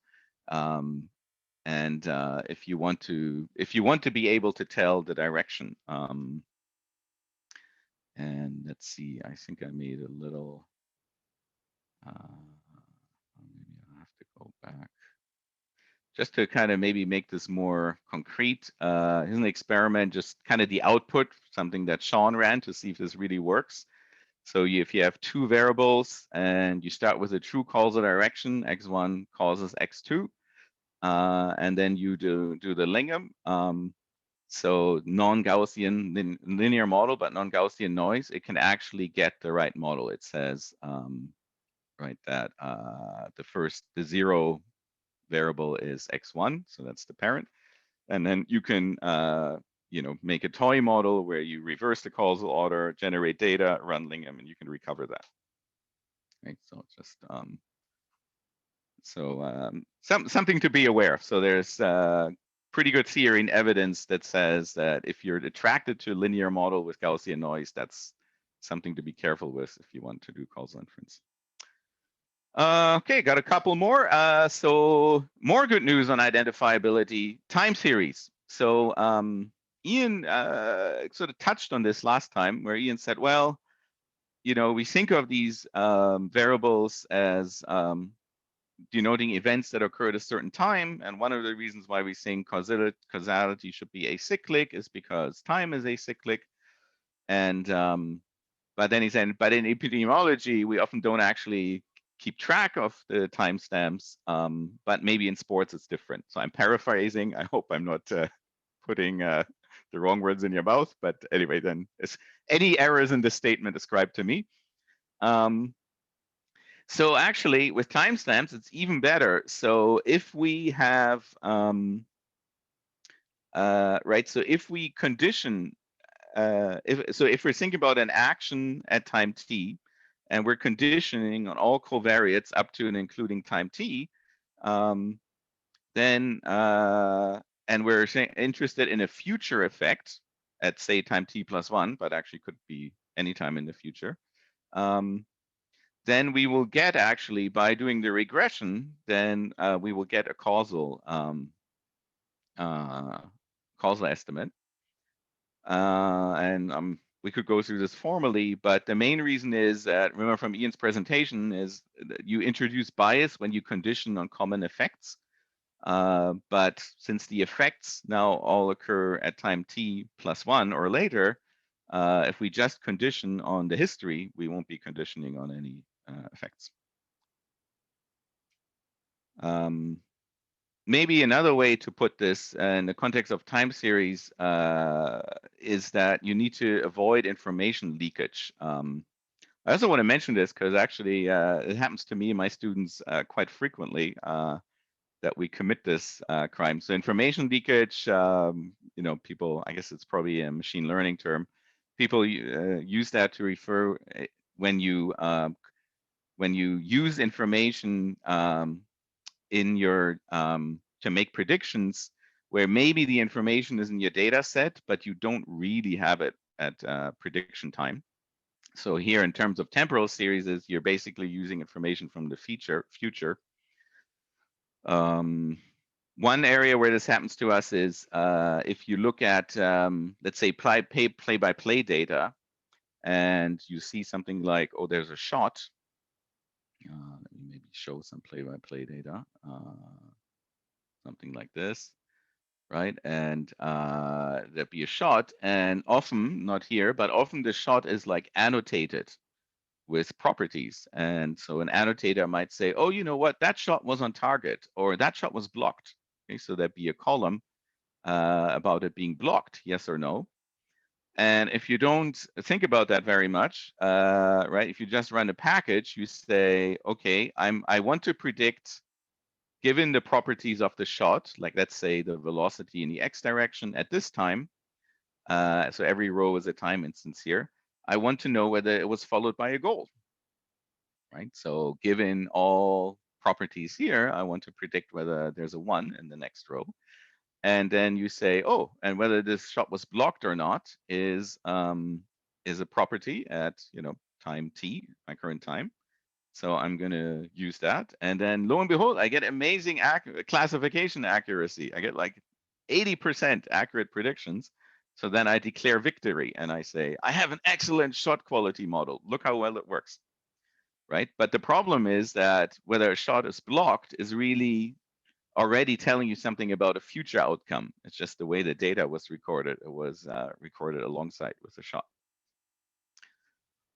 And if you want to be able to tell the direction, and let's see, I think I made a little. Maybe I'll have to go back just to kind of maybe make this more concrete. Here's an experiment, just kind of the output, something that Sean ran to see if this really works. So if you have two variables and you start with a true causal direction, x1 causes x2, and then you do the lingam. So non-Gaussian linear model, but non-Gaussian noise, it can actually get the right model. It says, right, that the zero variable is x1, so that's the parent. And then you can, make a toy model where you reverse the causal order, generate data, run lingam, and you can recover that. Right, so just something to be aware of. So there's pretty good theory and evidence that says that if you're attracted to a linear model with Gaussian noise, that's something to be careful with if you want to do causal inference. Okay, got a couple more. So more good news on identifiability, time series. So Ian sort of touched on this last time, where Ian said, well, we think of these variables as denoting events that occur at a certain time. And one of the reasons why we think causality should be acyclic is because time is acyclic. And but then he said, but in epidemiology, we often don't actually keep track of the timestamps, but maybe in sports it's different. So I'm paraphrasing. I hope I'm not putting the wrong words in your mouth. But anyway, then any errors in this statement ascribed to me. So actually, with timestamps, it's even better. So if we have, right, so if we condition, if we're thinking about an action at time t, and we're conditioning on all covariates up to and including time t, then, and we're interested in a future effect at, say, time t plus 1, but actually could be any time in the future, then we will get, actually, by doing the regression, then we will get a causal estimate. And we could go through this formally, but the main reason is that, remember from Ian's presentation, is that you introduce bias when you condition on common effects. But since the effects now all occur at time t plus 1 or later, if we just condition on the history, we won't be conditioning on any effects. maybe another way to put this in the context of time series is that you need to avoid information leakage. I also want to mention this because actually it happens to me and my students quite frequently that we commit this crime. So information leakage, people, I guess it's probably a machine learning term. People use that to refer when you use information in your to make predictions where maybe the information is in your data set, but you don't really have it at prediction time. So here in terms of temporal series is you're basically using information from the future. One area where this happens to us is if you look at, let's say, play-by-play data, and you see something like, oh, there's a shot. Let me maybe show some play-by-play data, something like this, right? And there'd be a shot, and often, not here, but often the shot is like annotated with properties. And so an annotator might say, oh, you know what, that shot was on target, or that shot was blocked. Okay, so there'd be a column about it being blocked, yes or no. And if you don't think about that very much, right, if you just run a package, you say, okay, I want to predict, given the properties of the shot, like let's say the velocity in the x direction at this time, so every row is a time instance here, I want to know whether it was followed by a goal, right? So given all properties here, I want to predict whether there's a 1 in the next row. And then you say, oh, and whether this shot was blocked or not is a property at time t, my current time. So I'm going to use that. And then lo and behold, I get amazing classification accuracy. I get like 80% accurate predictions. So then I declare victory and I say, I have an excellent shot quality model. Look how well it works, right? But the problem is that whether a shot is blocked is really already telling you something about a future outcome. It's just the way the data was recorded. It was recorded alongside with the shot.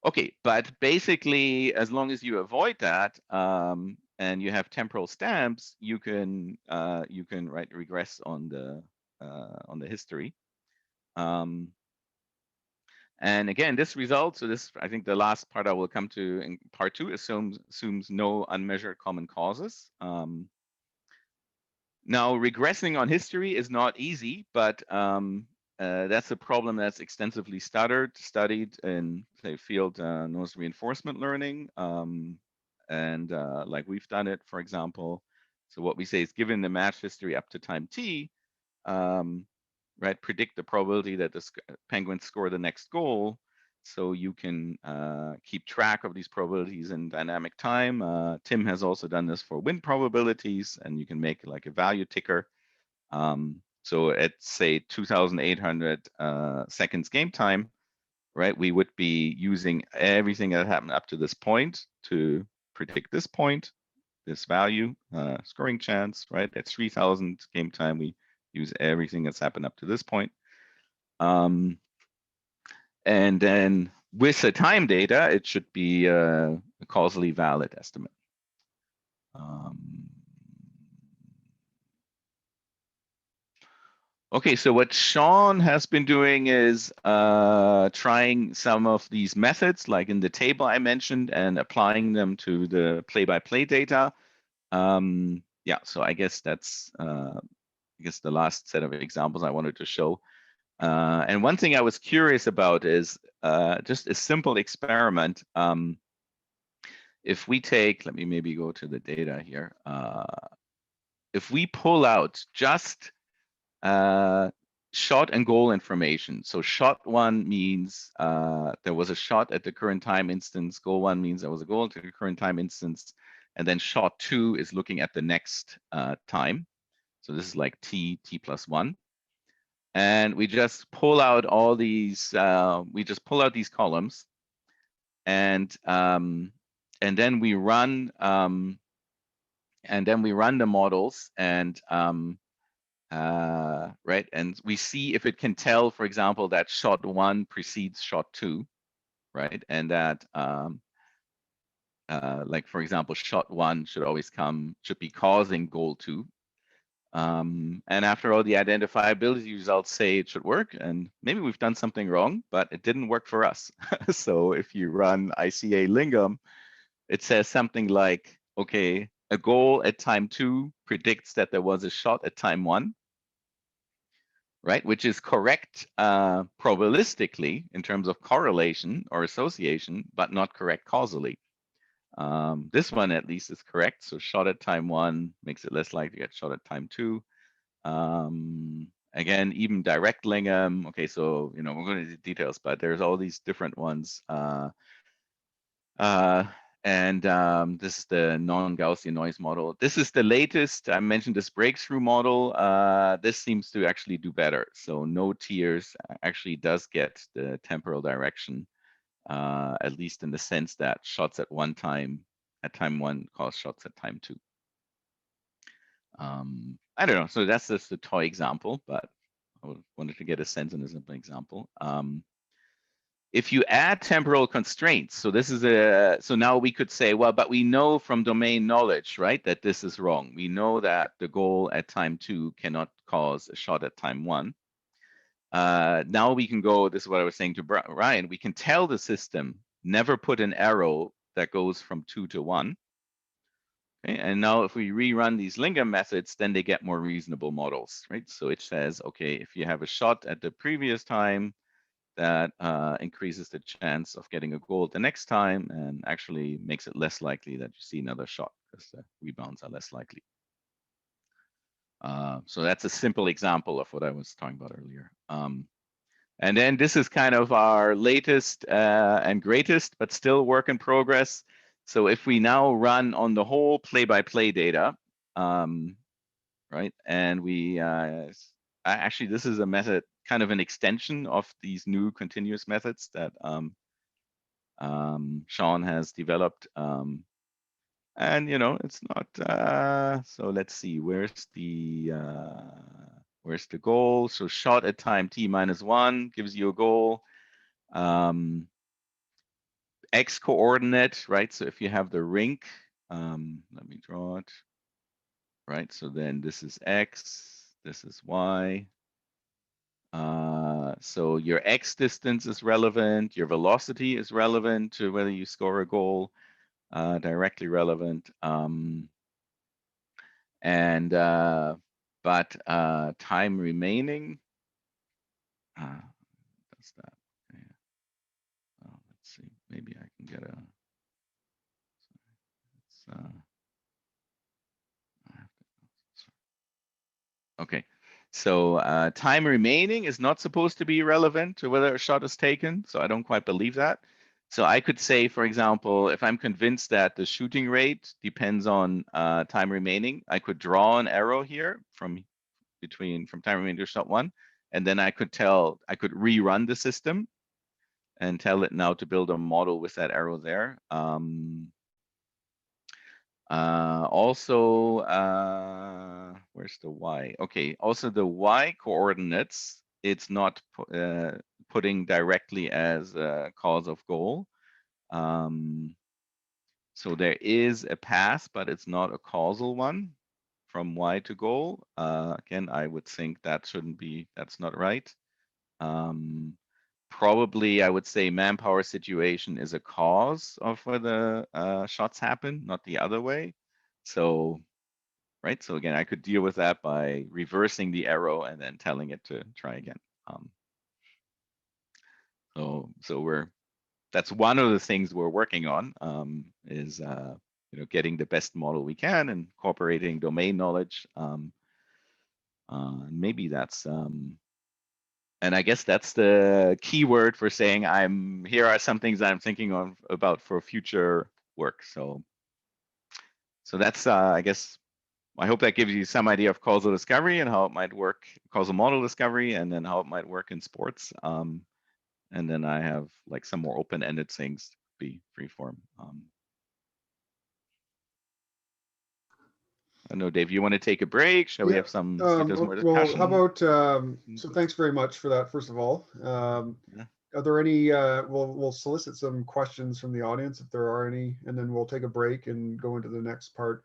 Okay, but basically, as long as you avoid that and you have temporal stamps, you can regress on the history. And again, this result, so this, I think the last part I will come to in part 2 assumes no unmeasured common causes. Now, regressing on history is not easy, but that's a problem that's extensively studied in, say, field noise reinforcement learning. And like we've done it, for example. So what we say is, given the match history up to time t, right, predict the probability that the penguins score the next goal. So you can keep track of these probabilities in dynamic time. Tim has also done this for win probabilities, and you can make like a value ticker. So at, say, 2,800 seconds game time, right, we would be using everything that happened up to this point to predict this point, this value, scoring chance, right? At 3,000 game time, we use everything that's happened up to this point. And then with the time data, it should be a causally valid estimate. Okay, so what Sean has been doing is trying some of these methods, like in the table I mentioned, and applying them to the play-by-play data. Yeah, so I guess that's the last set of examples I wanted to show. And one thing I was curious about is just a simple experiment. If we take, let me maybe go to the data here. If we pull out just shot and goal information. So shot 1 means there was a shot at the current time instance. Goal 1 means there was a goal at the current time instance. And then shot 2 is looking at the next time. So this is like t plus 1. And we just pull out all these, these columns, and then we run the models, and right, and we see if it can tell, for example, that shot 1 precedes shot 2, right, and that like, for example, shot 1 should be causing goal 2. And after all, the identifiability results say it should work, and maybe we've done something wrong, but it didn't work for us. So if you run ICA Lingam, it says something like, okay, a goal at time 2 predicts that there was a shot at time 1, right? Which is correct probabilistically in terms of correlation or association, but not correct causally. This one at least is correct. So shot at time 1 makes it less likely to get shot at time 2. Again, even direct Lingam. Okay, so we're going to the details, but there's all these different ones. This is the non-Gaussian noise model. This is the latest. I mentioned this breakthrough model. This seems to actually do better. So no tiers actually does get the temporal direction, at least in the sense that shots at time 1 cause shots at time 2. I don't know. So that's just a toy example, but I wanted to get a sense in a simple example. If you add temporal constraints, so this is so now we could say, well, but we know from domain knowledge, right, that this is wrong. We know that the goal at time 2 cannot cause a shot at time 1. Now we can go, this is what I was saying to Ryan, we can tell the system, never put an arrow that goes from 2 to 1. Okay, and now if we rerun these Lingam methods, then they get more reasonable models, right? So it says, okay, if you have a shot at the previous time, that increases the chance of getting a goal the next time and actually makes it less likely that you see another shot because the rebounds are less likely. So that's a simple example of what I was talking about earlier. And then this is kind of our latest and greatest, but still work in progress. So if we now run on the whole play-by-play data, right, and we actually, this is a method, kind of an extension of these new continuous methods that Sean has developed. And it's not, so let's see, where's the goal? So shot at time t-1 gives you a goal. X coordinate, right? So if you have the rink, let me draw it, right? So then this is X, this is Y. So your X distance is relevant, your velocity is relevant to whether you score a goal, directly relevant. But time remaining, that's that. Okay. Let's see, maybe I can get a, okay. So time remaining is not supposed to be relevant to whether a shot is taken. So I don't quite believe that. So I could say, for example, if I'm convinced that the shooting rate depends on time remaining, I could draw an arrow here from time remaining to shot 1. And then I could rerun the system and tell it now to build a model with that arrow there. Also, where's the Y? Okay, also the Y coordinates, it's not putting directly as a cause of goal. So there is a path, but it's not a causal one from Y to goal. Again, I would think that's not right. Probably I would say manpower situation is a cause of whether shots happen, not the other way. So, right. So again, I could deal with that by reversing the arrow and then telling it to try again. That's one of the things we're working on, is getting the best model we can and incorporating domain knowledge. Maybe that's and I guess that's the key word for saying here are some things I'm thinking about for future work. So that's I guess I hope that gives you some idea of causal discovery and how it might work, causal model discovery, and then how it might work in sports. And then I have like some more open-ended things to be freeform. I don't know, Dave, you want to take a break? Shall we have some more discussion? Well, how about, so thanks very much for that, first of all. Yeah. Are there any, we'll solicit some questions from the audience if there are any, and then we'll take a break and go into the next part.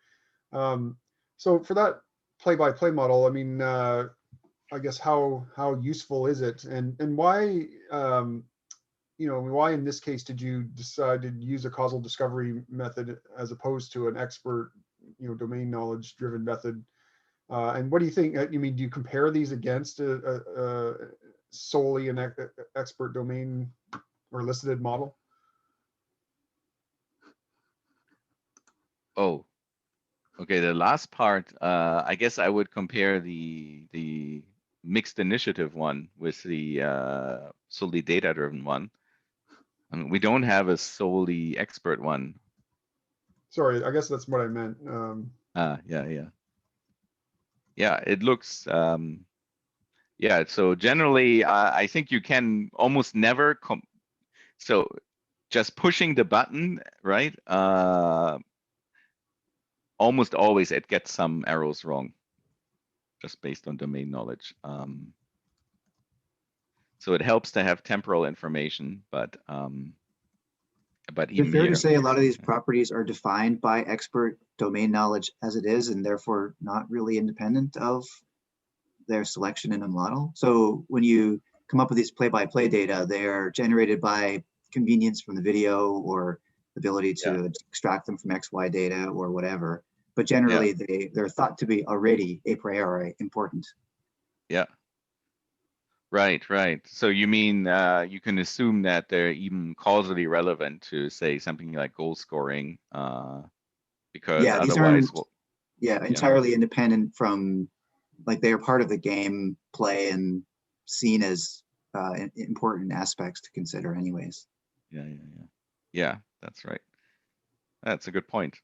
So for that play-by-play model, I mean, I guess how useful is it, and why, why in this case did you decide to use a causal discovery method as opposed to an expert, domain knowledge driven method? And what do you think? I mean, do you compare these against solely an expert domain or elicited model? Oh, okay. The last part, I guess I would compare the mixed initiative one with the solely data-driven one. I mean, we don't have a solely expert one. Sorry, I guess that's what I meant. Yeah, it looks, yeah, so generally, I think you can almost never, so just pushing the button, right? Almost always it gets some arrows wrong, just based on domain knowledge. So it helps to have temporal information, but Is it even fair to here, say a lot of these properties are defined by expert domain knowledge as it is, and therefore not really independent of their selection in a model? So when you come up with these play-by-play data, they're generated by convenience from the video or the ability to extract them from XY data or whatever. But generally, they're thought to be already a priori important. Yeah. Right. So you mean you can assume that they're even causally relevant to, say, something like goal scoring, because these otherwise, aren't entirely independent from, like, they're part of the game play and seen as important aspects to consider anyways. Yeah, that's right. That's a good point.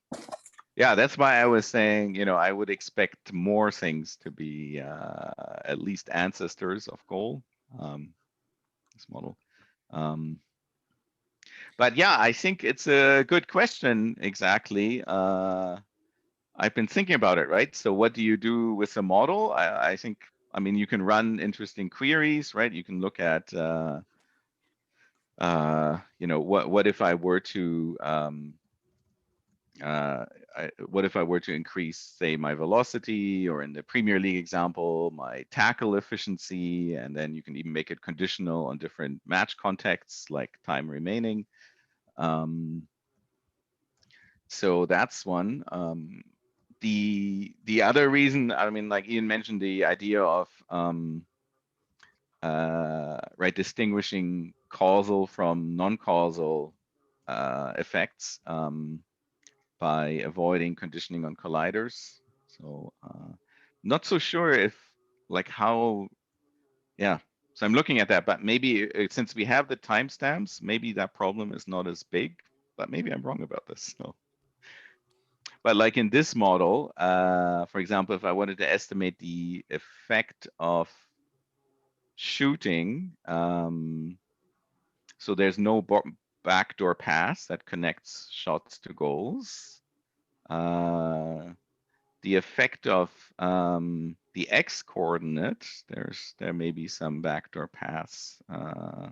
Yeah, that's why I was saying, I would expect more things to be at least ancestors of goal, this model. But yeah, I think it's a good question, exactly. I've been thinking about it, right? So what do you do with the model? I think, you can run interesting queries, right? You can look at, what if I were to, what if I were to increase, say, my velocity, or in the Premier League example, my tackle efficiency, and then you can even make it conditional on different match contexts, like time remaining. So that's one. The other reason, like Ian mentioned, the idea of distinguishing causal from non-causal effects by avoiding conditioning on colliders. So not so sure if, like, how, so I'm looking at that, but maybe since we have the timestamps, maybe that problem is not as big, but maybe I'm wrong about this. So, but like in this model, for example, if I wanted to estimate the effect of shooting, so there's no backdoor pass that connects shots to goals. The effect of the x coordinate, there may be some backdoor pass that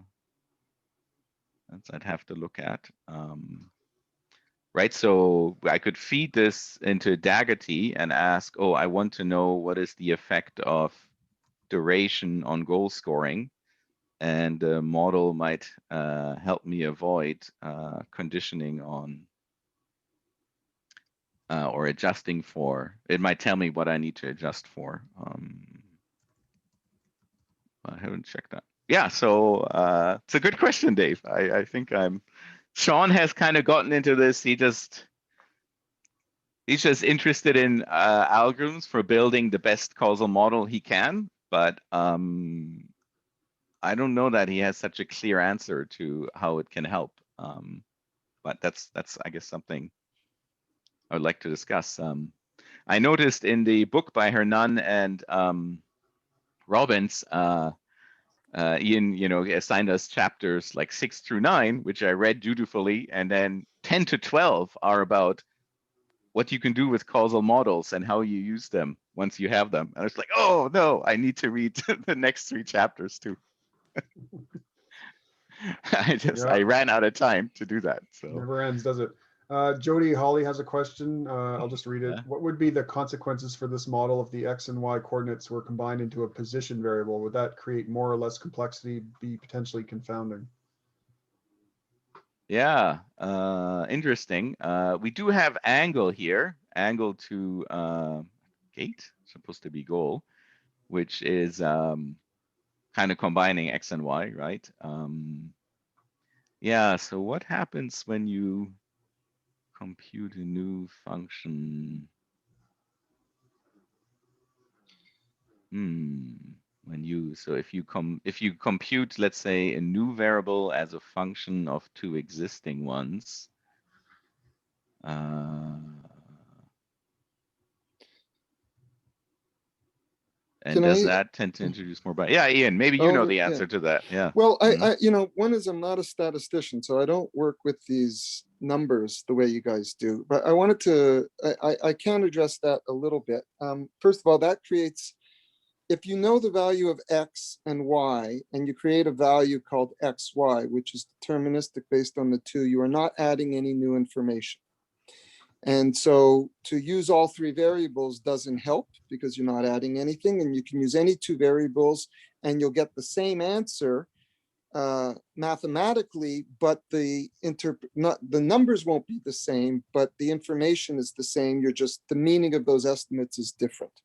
I'd have to look at. Right, so I could feed this into Daggerty and ask, I want to know what is the effect of duration on goal scoring, and the model might help me avoid conditioning on or adjusting for. It might tell me what I need to adjust for. I haven't checked that. Yeah, so it's a good question, Dave. I think Sean has kind of gotten into this. He's just interested in algorithms for building the best causal model he can, but I don't know that he has such a clear answer to how it can help. But that's I guess something I would like to discuss. I noticed in the book by Hernan and Robbins, Ian, assigned us chapters like 6 through 9, which I read dutifully, and then 10 to 12 are about what you can do with causal models and how you use them once you have them. And I was like, oh no, I need to read the next 3 chapters too. I ran out of time to do that. So never ends, does it? Jody Holly has a question. I'll just read it. Yeah. What would be the consequences for this model if the X and Y coordinates were combined into a position variable? Would that create more or less complexity, be potentially confounding? Yeah, interesting. We do have angle here, angle to gate, supposed to be goal, which is kind of combining X and Y, right? Yeah, so what happens when you compute a new function? So if you compute, let's say, a new variable as a function of two existing ones, and Can does I? that tend to introduce more bias? Yeah, Ian, maybe you know Oh, the yeah. answer to that. Yeah. Well, Mhm. one is I'm not a statistician, so I don't work with these numbers the way you guys do. But I can address that a little bit. First of all, that creates, if you know the value of X and Y, and you create a value called XY, which is deterministic based on the two, you are not adding any new information. And so to use all three variables doesn't help because you're not adding anything, and you can use any two variables and you'll get the same answer mathematically, but the numbers won't be the same, but the information is the same. You're just, the meaning of those estimates is different.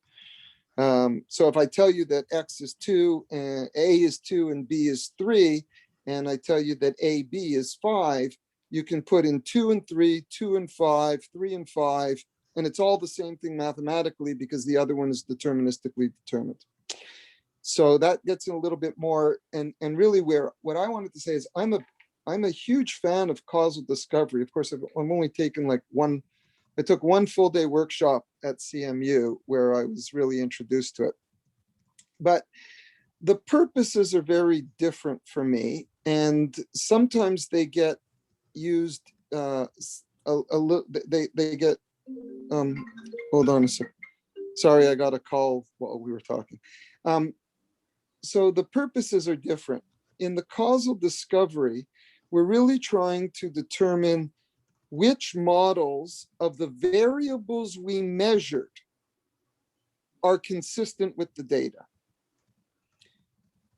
So if I tell you that X is 2, and A is 2 and B is 3, and I tell you that AB is 5, you can put in 2 and 3, 2 and 5, 3 and 5, and it's all the same thing mathematically because the other one is deterministically determined. So that gets in a little bit more, and really what I wanted to say is I'm a huge fan of causal discovery. Of course, I've only taken I took one full day workshop at CMU where I was really introduced to it. But the purposes are very different for me, and sometimes they get used a little. They get. Hold on a second. Sorry, I got a call while we were talking. So the purposes are different. In the causal discovery, we're really trying to determine which models of the variables we measured are consistent with the data.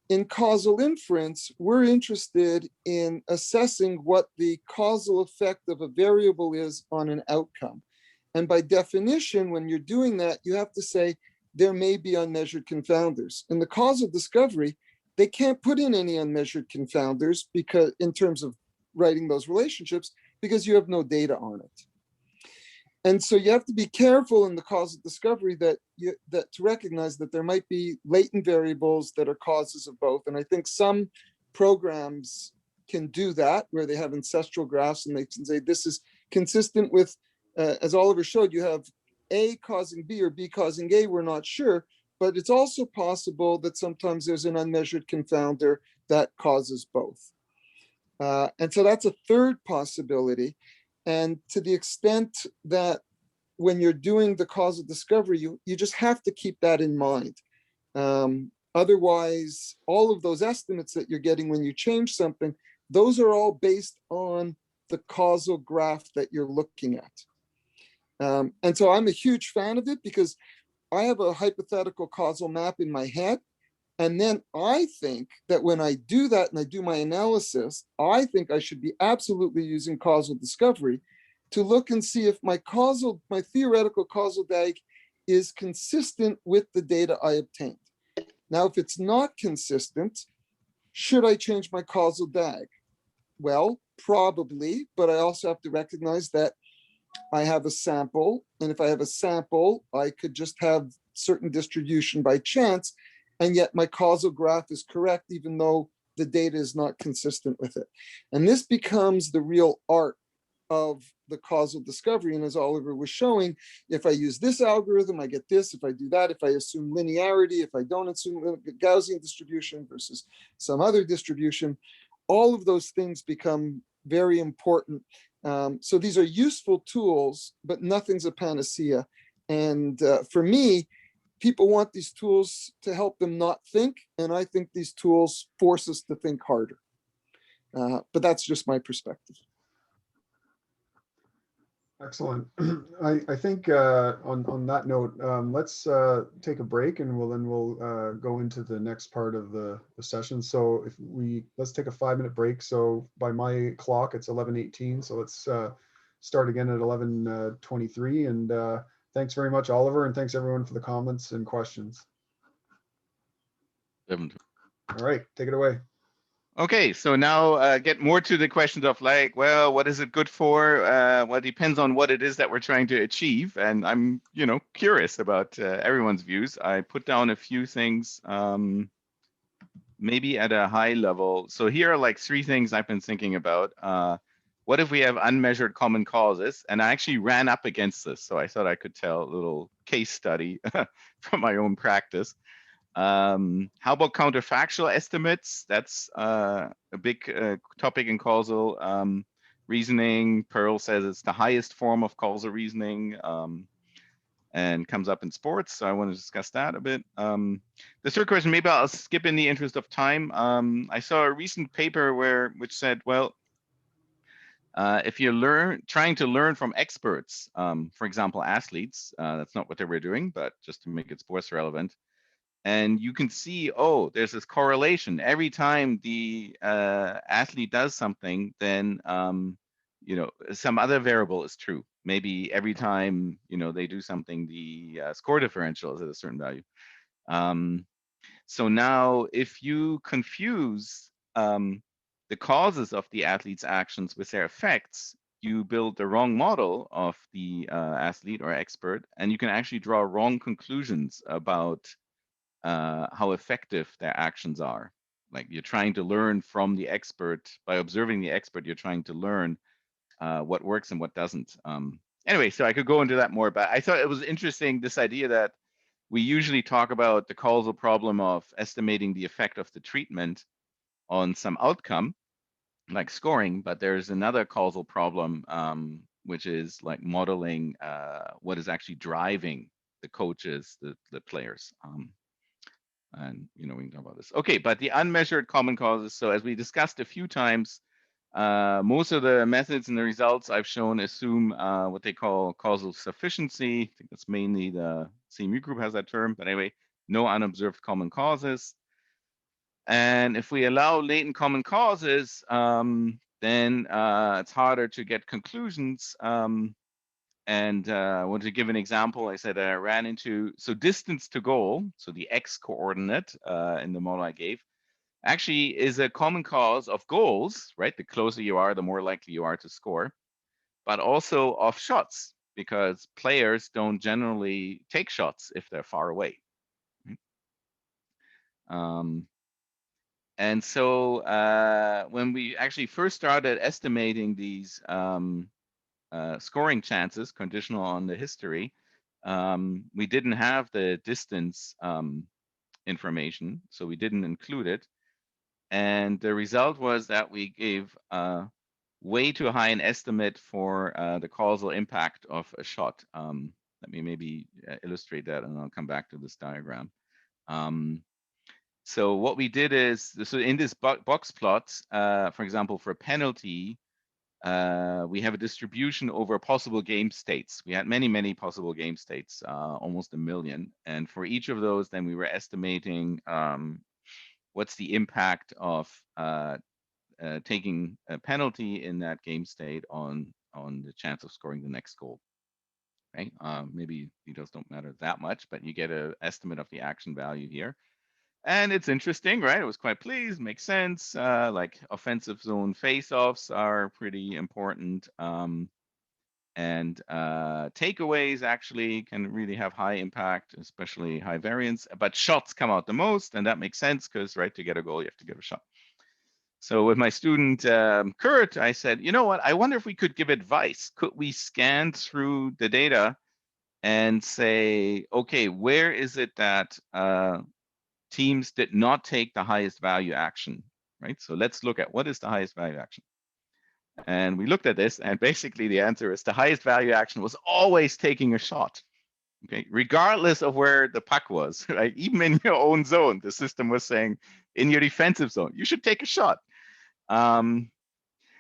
In causal inference, we're interested in assessing what the causal effect of a variable is on an outcome. And by definition, when you're doing that, you have to say there may be unmeasured confounders. In the causal discovery, they can't put in any unmeasured confounders because in terms of writing those relationships, because you have no data on it. And so you have to be careful in the causal discovery that to recognize that there might be latent variables that are causes of both. And I think some programs can do that, where they have ancestral graphs and they can say this is consistent with, as Oliver showed, you have A causing B or B causing A, we're not sure, but it's also possible that sometimes there's an unmeasured confounder that causes both. And so that's a third possibility. And to the extent that when you're doing the causal discovery, you just have to keep that in mind. Otherwise, all of those estimates that you're getting when you change something, those are all based on the causal graph that you're looking at. And so I'm a huge fan of it because I have a hypothetical causal map in my head. And then I think that when I do that and I do my analysis, I think I should be absolutely using causal discovery to look and see if my theoretical causal DAG is consistent with the data I obtained. Now, if it's not consistent, should I change my causal DAG? Well, probably, but I also have to recognize that I have a sample. And if I have a sample, I could just have certain distribution by chance. And yet my causal graph is correct, even though the data is not consistent with it. And this becomes the real art of the causal discovery. And as Oliver was showing, if I use this algorithm, I get this. If I do that, if I assume linearity, if I don't assume Gaussian distribution versus some other distribution, all of those things become very important. So these are useful tools, but nothing's a panacea. And for me, people want these tools to help them not think, and I think these tools force us to think harder. But that's just my perspective. Excellent. I think on that note, let's take a break, and we'll go into the next part of the session. So let's take a 5-minute break. So by my clock, it's 11:18. So let's start again at 11:23. And thanks very much, Oliver, and thanks everyone for the comments and questions. All right, take it away. Okay, so now get more to the questions of like, well, what is it good for? Well, it depends on what it is that we're trying to achieve. And I'm, curious about everyone's views. I put down a few things, maybe at a high level. So here are like 3 things I've been thinking about. What if we have unmeasured common causes? And I actually ran up against this. So I thought I could tell a little case study from my own practice. How about counterfactual estimates? That's a big topic in causal reasoning. Pearl says it's the highest form of causal reasoning and comes up in sports. So I want to discuss that a bit. The third question, maybe I'll skip in the interest of time. I saw a recent paper which said, well, if you're trying to learn from experts, for example, athletes, that's not what they were doing, but just to make it sports relevant. And you can see, oh, there's this correlation. Every time the athlete does something, then some other variable is true. Maybe every time they do something, the score differential is at a certain value. So now, if you confuse the causes of the athlete's actions with their effects, you build the wrong model of the athlete or expert, and you can actually draw wrong conclusions about how effective their actions are. Like you're trying to learn from the expert. By observing the expert, you're trying to learn what works and what doesn't. Anyway, so I could go into that more, but I thought it was interesting, this idea that we usually talk about the causal problem of estimating the effect of the treatment on some outcome, like scoring, but there's another causal problem, which is like modeling what is actually driving the coaches, the players. And we can talk about this. Okay, but the unmeasured common causes. So as we discussed a few times, most of the methods and the results I've shown assume what they call causal sufficiency. I think that's mainly the CMU group has that term, but anyway, no unobserved common causes. And if we allow latent common causes, then it's harder to get conclusions. And I want to give an example. I said I ran into, so distance to goal, so the x coordinate in the model I gave, actually is a common cause of goals, right? The closer you are, the more likely you are to score, but also of shots, because players don't generally take shots if they're far away. And so when we actually first started estimating these scoring chances, conditional on the history, we didn't have the distance information, so we didn't include it. And the result was that we gave way too high an estimate for the causal impact of a shot. Let me maybe illustrate that, and I'll come back to this diagram. So what we did is, so in this box plot, for example, for a penalty, we have a distribution over possible game states. We had many, many possible game states, almost 1 million. And for each of those, then we were estimating what's the impact of taking a penalty in that game state on the chance of scoring the next goal. Right? Maybe details don't matter that much, but you get an estimate of the action value here. And it's interesting, right? I was quite pleased, makes sense. Like offensive zone face-offs are pretty important. And takeaways actually can really have high impact, especially high variance. But shots come out the most, and that makes sense because, right, to get a goal, you have to get a shot. So with my student, Kurt, I said, you know what? I wonder if we could give advice. Could we scan through the data and say, okay, where is it that teams did not take the highest value action, right? So let's look at what is the highest value action. And we looked at this, and basically the answer is the highest value action was always taking a shot, okay? Regardless of where the puck was, right? Even in your own zone, the system was saying, in your defensive zone, you should take a shot.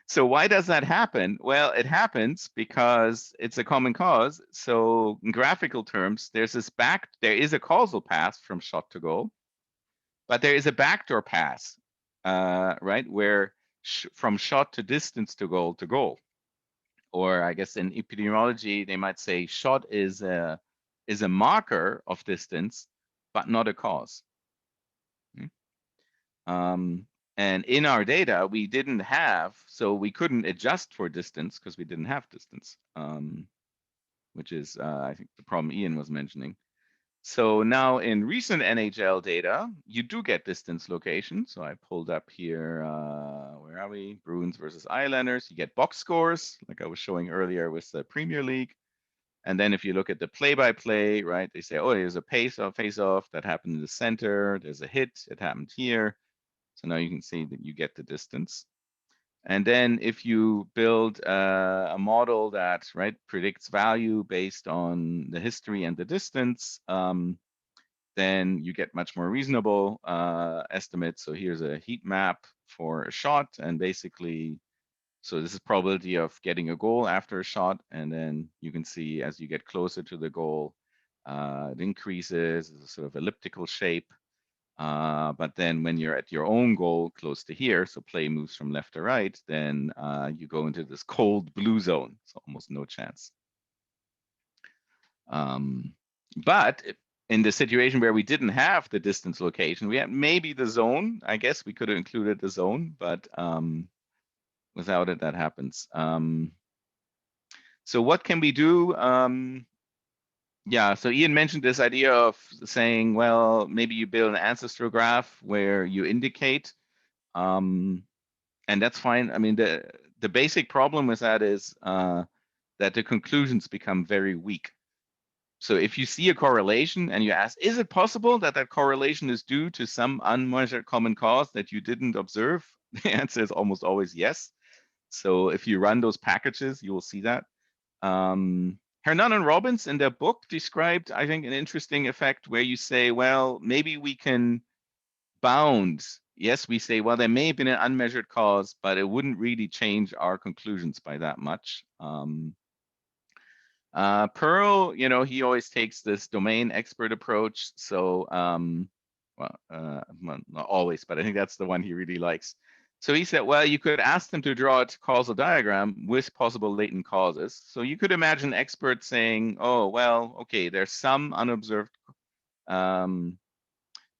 So why does that happen? Well, it happens because it's a common cause. So in graphical terms, there is a causal path from shot to goal, but there is a backdoor path, right, where from shot to distance to goal. Or I guess in epidemiology, they might say shot is a marker of distance, but not a cause. And in our data, we didn't have, so we couldn't adjust for distance because we didn't have distance, which is, I think, the problem Ian was mentioning. So now in recent NHL data, you do get distance location. So I pulled up here, where are we? Bruins versus Islanders. You get box scores, like I was showing earlier with the Premier League. And then if you look at the play-by-play, right, they say, oh, there's a face-off that happened in the center. There's a hit, it happened here. So now you can see that you get the distance. And then if you build a model that, right, predicts value based on the history and the distance, then you get much more reasonable estimates. So here's a heat map for a shot, and basically, so this is probability of getting a goal after a shot, and then you can see as you get closer to the goal, it increases. It's a sort of elliptical shape. But then when you're at your own goal close to here, so play moves from left to right, then you go into this cold blue zone. So almost no chance. But in the situation where we didn't have the distance location, we had maybe the zone. I guess we could have included the zone, but without it, that happens. So what can we do? Yeah, so Ian mentioned this idea of saying, well, maybe you build an ancestral graph where you indicate, and that's fine. I mean, the basic problem with that is that the conclusions become very weak. So if you see a correlation and you ask, is it possible that that correlation is due to some unmeasured common cause that you didn't observe? The answer is almost always yes. So if you run those packages, you will see that. Hernan and Robbins in their book described, I think, an interesting effect where you say, well, maybe we can bound. Yes, we say, well, there may have been an unmeasured cause, but it wouldn't really change our conclusions by that much. Pearl, you know, he always takes this domain expert approach. So, well, not always, but I think that's the one he really likes. So he said, well, you could ask them to draw a causal diagram with possible latent causes. So you could imagine experts saying, oh, well, okay, there's some unobserved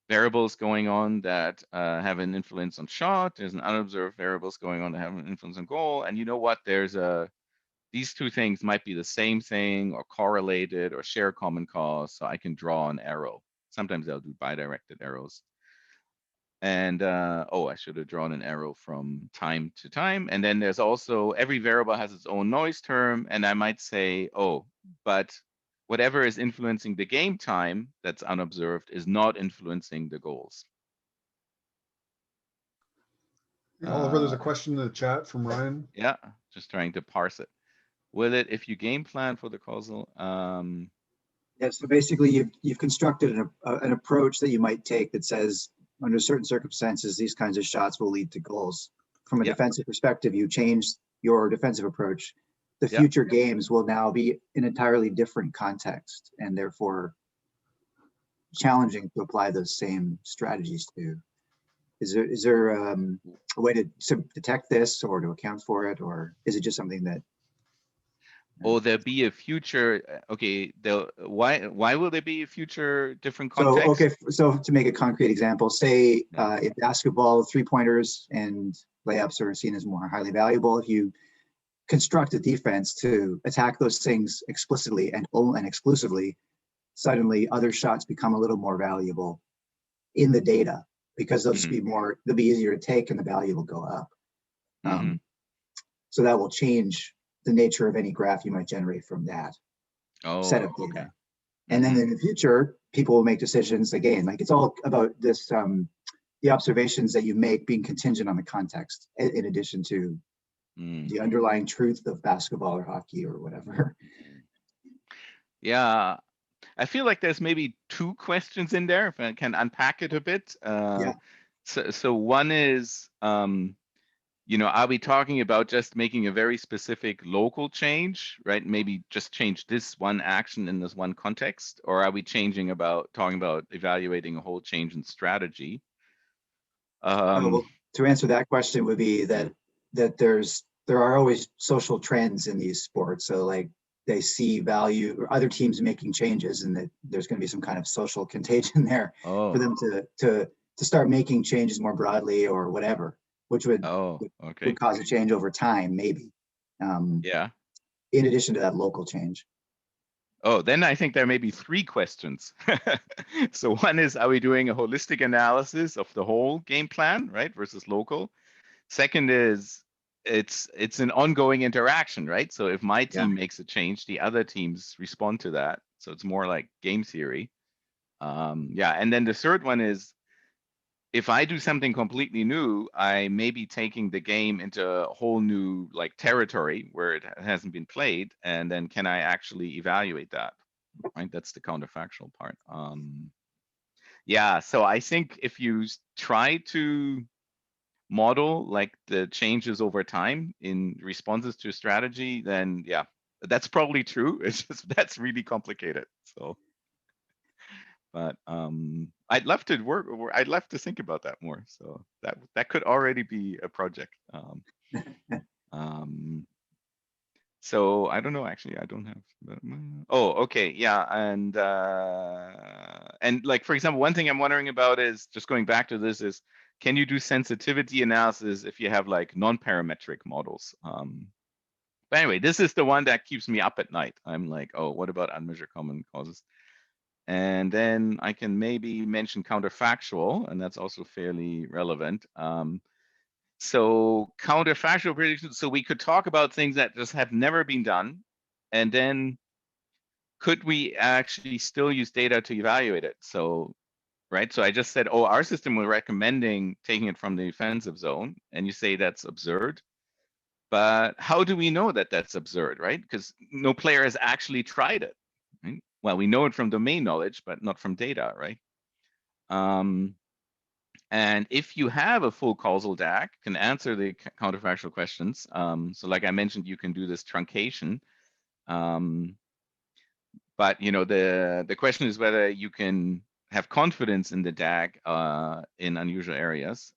variables going on that have an influence on shot. There's an unobserved variables going on that have an influence on goal. And you know what? These two things might be the same thing or correlated or share a common cause. So I can draw an arrow. Sometimes they'll do bidirected arrows. And oh, I should have drawn an arrow from time to time. And then there's also, every variable has its own noise term. And I might say, oh, but whatever is influencing the game time that's unobserved is not influencing the goals. Oliver, there's a question in the chat from Ryan. Yeah, just trying to parse it. Will it, if you game plan for the causal? Yeah, so basically you've constructed an approach that you might take that says, under certain circumstances, these kinds of shots will lead to goals. From a defensive perspective, you change your defensive approach. The future games will now be an entirely different context, and therefore challenging to apply those same strategies to. Is there a way to detect this or to account for it, or is it just something that? Or there be a future? Okay, why will there be a future different context? So okay, so to make a concrete example, say if basketball 3-pointers and layups are seen as more highly valuable, if you construct a defense to attack those things explicitly and exclusively, suddenly other shots become a little more valuable in the data because they'll just be more, they'll be easier to take and the value will go up. So that will change the nature of any graph you might generate from that set of data. Okay. And then in the future, people will make decisions again, like it's all about this, the observations that you make being contingent on the context in addition to the underlying truth of basketball or hockey or whatever. Yeah, I feel like there's maybe two questions in there, if I can unpack it a bit. So one is, you know, are we talking about just making a very specific local change, right? Maybe just change this one action in this one context, or are we talking about evaluating a whole change in strategy? Well, to answer that question would be that there are always social trends in these sports. So like they see value or other teams making changes, and that there's going to be some kind of social contagion there for them to start making changes more broadly or whatever, which would cause a change over time, maybe. Yeah. In addition to that local change. Oh, then I think there may be 3 questions. So one is, are we doing a holistic analysis of the whole game plan, right, versus local? Second is, it's an ongoing interaction, right? So if my team makes a change, the other teams respond to that. So it's more like game theory. Yeah, and then the third one is, if I do something completely new, I may be taking the game into a whole new like territory where it hasn't been played, and then can I actually evaluate that? Right, that's the counterfactual part. Yeah, so I think if you try to model like the changes over time in responses to a strategy, then yeah, that's probably true. It's just that's really complicated. So. But I'd love to think about that more. So that could already be a project. So I don't know, actually, I don't have. Oh, okay, yeah, and like, for example, one thing I'm wondering about is, just going back to this, is can you do sensitivity analysis if you have like non-parametric models? But anyway, this is the one that keeps me up at night. I'm like, oh, what about unmeasured common causes? And then I can maybe mention counterfactual, and that's also fairly relevant. So counterfactual predictions, so we could talk about things that just have never been done, and then could we actually still use data to evaluate it? So, right, so I just said, oh, our system was recommending taking it from the defensive zone, and you say that's absurd. But how do we know that that's absurd, right? Because no player has actually tried it. Right? Well, we know it from domain knowledge, but not from data, right? And if you have a full causal DAG, can answer the counterfactual questions. So like I mentioned, you can do this truncation. But you know, the question is whether you can have confidence in the DAG in unusual areas.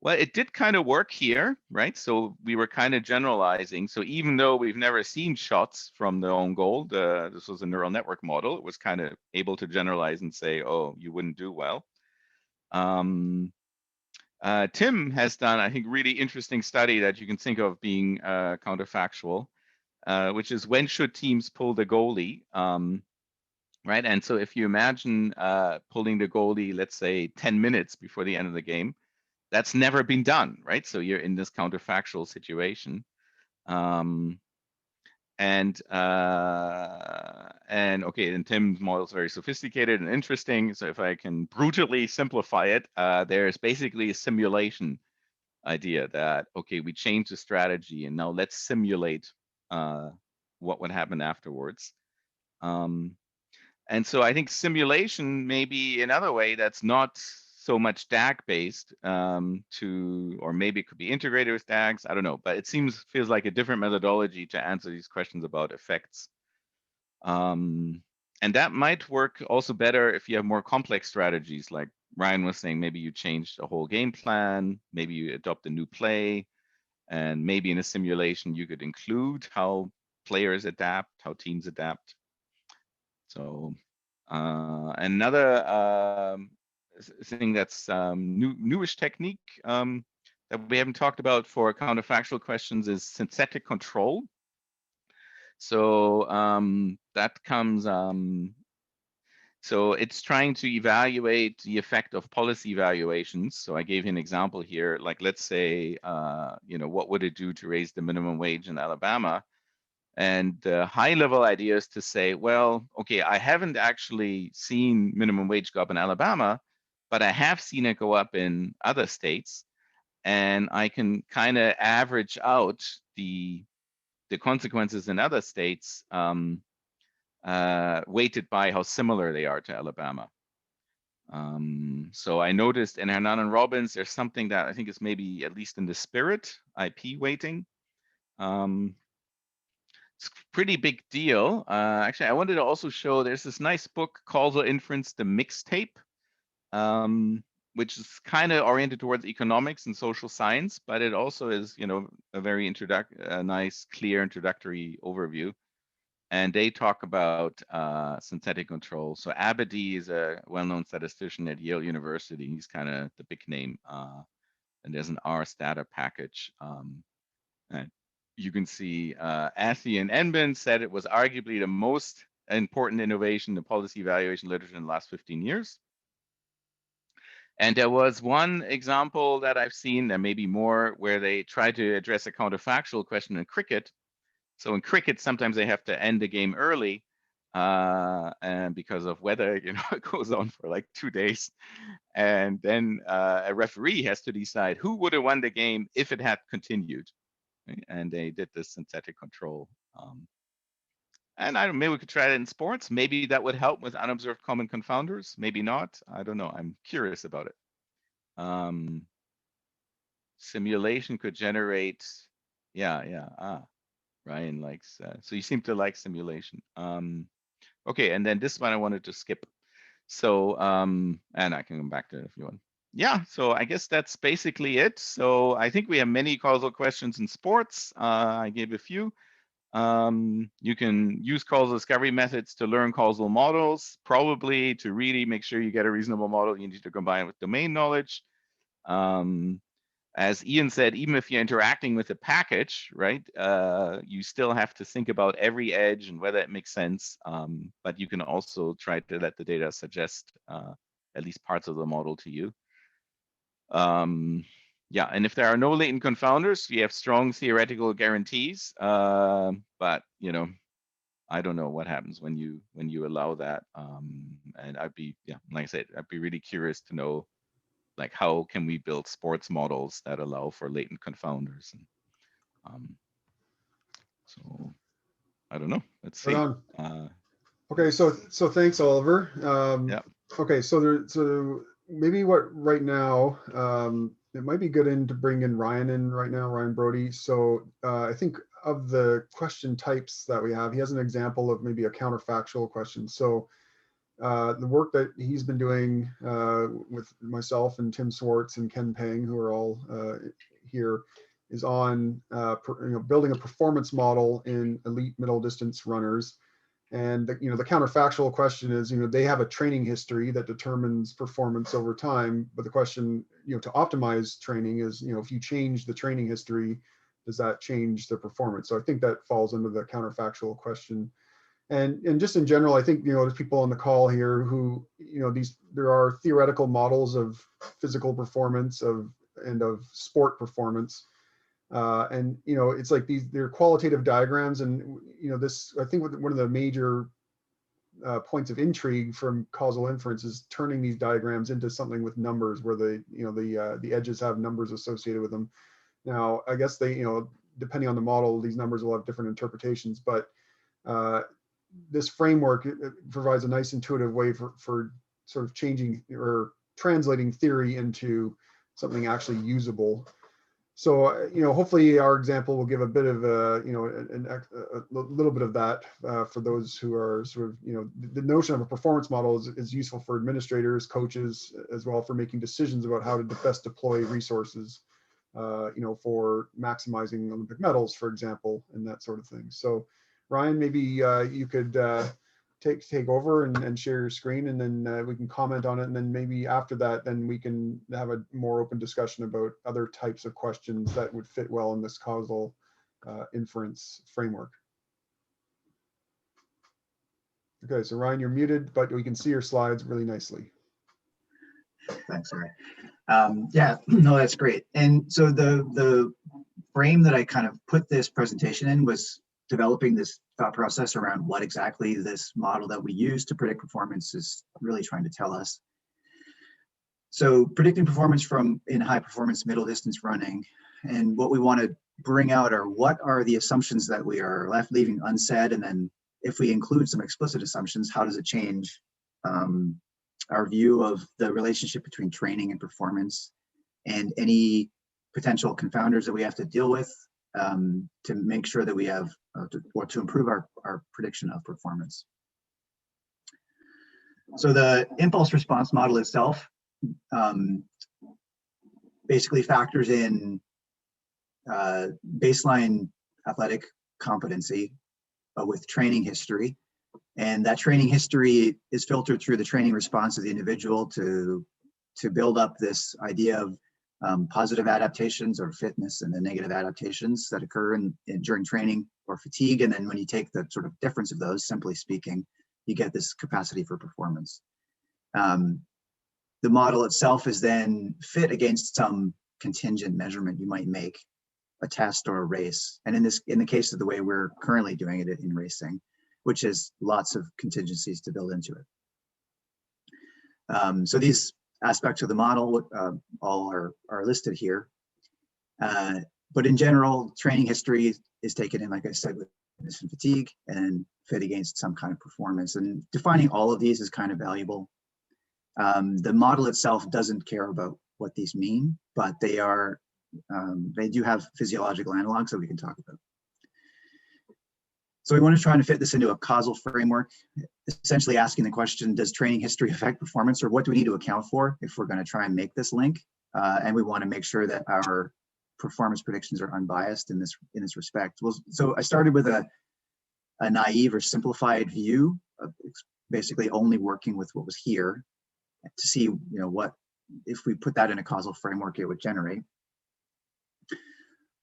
Well, it did kind of work here, right? So we were kind of generalizing. So even though we've never seen shots from the own goal, this was a neural network model, it was kind of able to generalize and say, oh, you wouldn't do well. Tim has done, I think, really interesting study that you can think of being counterfactual, which is, when should teams pull the goalie? Right, and so if you imagine pulling the goalie, let's say 10 minutes before the end of the game, that's never been done, right? So you're in this counterfactual situation. And okay, and Tim's model is very sophisticated and interesting. So if I can brutally simplify it, there's basically a simulation idea that, okay, we change the strategy and now let's simulate what would happen afterwards. And so I think simulation may be another way that's not so much DAG based, or maybe it could be integrated with DAGs. I don't know, but it feels like a different methodology to answer these questions about effects. And that might work also better if you have more complex strategies, like Ryan was saying. Maybe you change the whole game plan, maybe you adopt a new play, and maybe in a simulation you could include how players adapt, how teams adapt. So another thing that's newish technique that we haven't talked about for counterfactual questions is synthetic control. So that comes, so it's trying to evaluate the effect of policy evaluations. So I gave you an example here, like let's say, you know, what would it do to raise the minimum wage in Alabama? And the high level idea is to say, well, okay, I haven't actually seen minimum wage go up in Alabama, but I have seen it go up in other states. And I can kind of average out the consequences in other states, weighted by how similar they are to Alabama. So I noticed in Hernan and Robbins, there's something that I think is maybe at least in the spirit, IP weighting. It's a pretty big deal. Actually, I wanted to also show there's this nice book, Causal Inference, the Mixtape, which is kind of oriented towards economics and social science, but it also is, you know, a very nice, clear introductory overview. And they talk about synthetic control. So Abadi is a well-known statistician at Yale University. He's kind of the big name. And there's an R-Stata package. And you can see Athy and Enbin said it was arguably the most important innovation in policy evaluation literature in the last 15 years. And there was one example that I've seen, there may be more, where they try to address a counterfactual question in cricket. So in cricket, sometimes they have to end the game early, and because of weather, you know, it goes on for like 2 days. And then a referee has to decide who would have won the game if it had continued. And they did this synthetic control. And I don't know, maybe we could try that in sports. Maybe that would help with unobserved common confounders. Maybe not. I don't know. I'm curious about it. Simulation could generate, Ryan likes, so you seem to like simulation. Okay, and then this one I wanted to skip. So, and I can come back to it if you want. Yeah, so I guess that's basically it. So I think we have many causal questions in sports. I gave a few. You can use causal discovery methods to learn causal models. Probably to really make sure you get a reasonable model, you need to combine it with domain knowledge. As Ian said, even if you're interacting with a package, right, you still have to think about every edge and whether it makes sense. But you can also try to let the data suggest at least parts of the model to you. Yeah, and if there are no latent confounders, you have strong theoretical guarantees. But you know, I don't know what happens when you allow that. And I'd be, yeah, like I said, I'd be really curious to know, like, how can we build sports models that allow for latent confounders? And, so I don't know. Let's see. Right on. Okay, so thanks, Oliver. Yeah. Okay, so maybe what right now, it might be good to bring in Ryan right now, Ryan Brodie. So I think of the question types that we have, he has an example of maybe a counterfactual question. So the work that he's been doing with myself and Tim Swartz and Ken Pang, who are all here, is on building a performance model in elite middle distance runners. And the counterfactual question is, they have a training history that determines performance over time. But the question, to optimize training is, if you change the training history, does that change the performance? So I think that falls under the counterfactual question. And just in general, I think, there's people on the call here who, there are theoretical models of physical performance and of sport performance. And it's like they're qualitative diagrams, and this, I think, one of the major points of intrigue from causal inference is turning these diagrams into something with numbers, where the edges have numbers associated with them. Now, I guess they, depending on the model, these numbers will have different interpretations, but this framework, it provides a nice intuitive way for sort of changing or translating theory into something actually usable. So, hopefully our example will give a bit of a little bit of that for those who are sort of, the notion of a performance model is useful for administrators, coaches, as well, for making decisions about how to best deploy resources, for maximizing Olympic medals, for example, and that sort of thing. So Ryan, maybe you could take over and share your screen, and then we can comment on it. And then maybe after that, then we can have a more open discussion about other types of questions that would fit well in this causal inference framework. Okay, so Ryan, you're muted, but we can see your slides really nicely. Thanks, Harry. Yeah, no, that's great. And so the frame that I kind of put this presentation in was developing this thought process around what exactly this model that we use to predict performance is really trying to tell us. So predicting performance in high performance middle distance running, and what we want to bring out are what are the assumptions that we are leaving unsaid, and then if we include some explicit assumptions, how does it change our view of the relationship between training and performance, and any potential confounders that we have to deal with to make sure that we have, or to improve our prediction of performance. So the impulse response model itself basically factors in baseline athletic competency with training history. And that training history is filtered through the training response of the individual to build up this idea of positive adaptations or fitness, and the negative adaptations that occur during training or fatigue. And then when you take the sort of difference of those, simply speaking, you get this capacity for performance. The model itself is then fit against some contingent measurement you might make, a test or a race. And in the case of the way we're currently doing it in racing, which is lots of contingencies to build into it. So these aspects of the model all are listed here. But in general, training history is taken in, like I said, with fitness and fatigue, and fit against some kind of performance. And defining all of these is kind of valuable. The model itself doesn't care about what these mean, but they do have physiological analogs that we can talk about. So we want to try to fit this into a causal framework, essentially asking the question, does training history affect performance, or what do we need to account for if we're going to try and make this link? And we want to make sure that our performance predictions are unbiased in this respect. Well, so I started with a naive or simplified view of basically only working with what was here to see, what, if we put that in a causal framework, it would generate.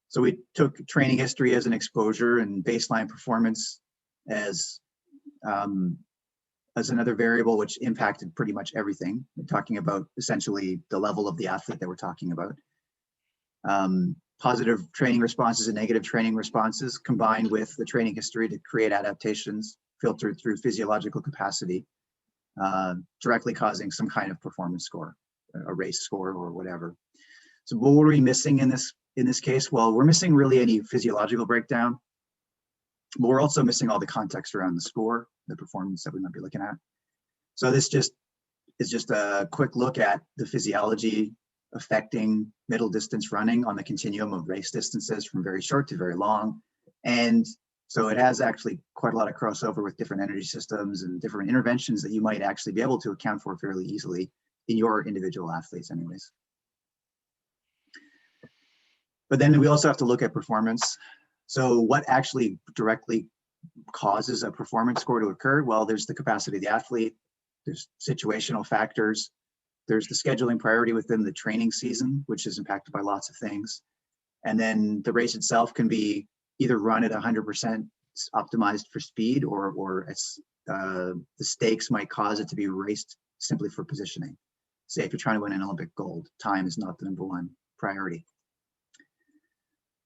So we took training history as an exposure and baseline performance as another variable which impacted pretty much everything. We're talking about essentially the level of the athlete that we're talking about. Positive training responses and negative training responses combined with the training history to create adaptations filtered through physiological capacity, directly causing some kind of performance score, a race score or whatever. So what were we missing in this case? Well, we're missing really any physiological breakdown, but we're also missing all the context around the score, the performance that we might be looking at. So this is just a quick look at the physiology affecting middle distance running on the continuum of race distances from very short to very long. And so it has actually quite a lot of crossover with different energy systems and different interventions that you might actually be able to account for fairly easily in your individual athletes anyways. But then we also have to look at performance. So what actually directly causes a performance score to occur? Well, there's the capacity of the athlete, there's situational factors, there's the scheduling priority within the training season, which is impacted by lots of things. And then the race itself can be either run at 100% optimized for speed, or it's, the stakes might cause it to be raced simply for positioning. Say if you're trying to win an Olympic gold, time is not the #1 priority.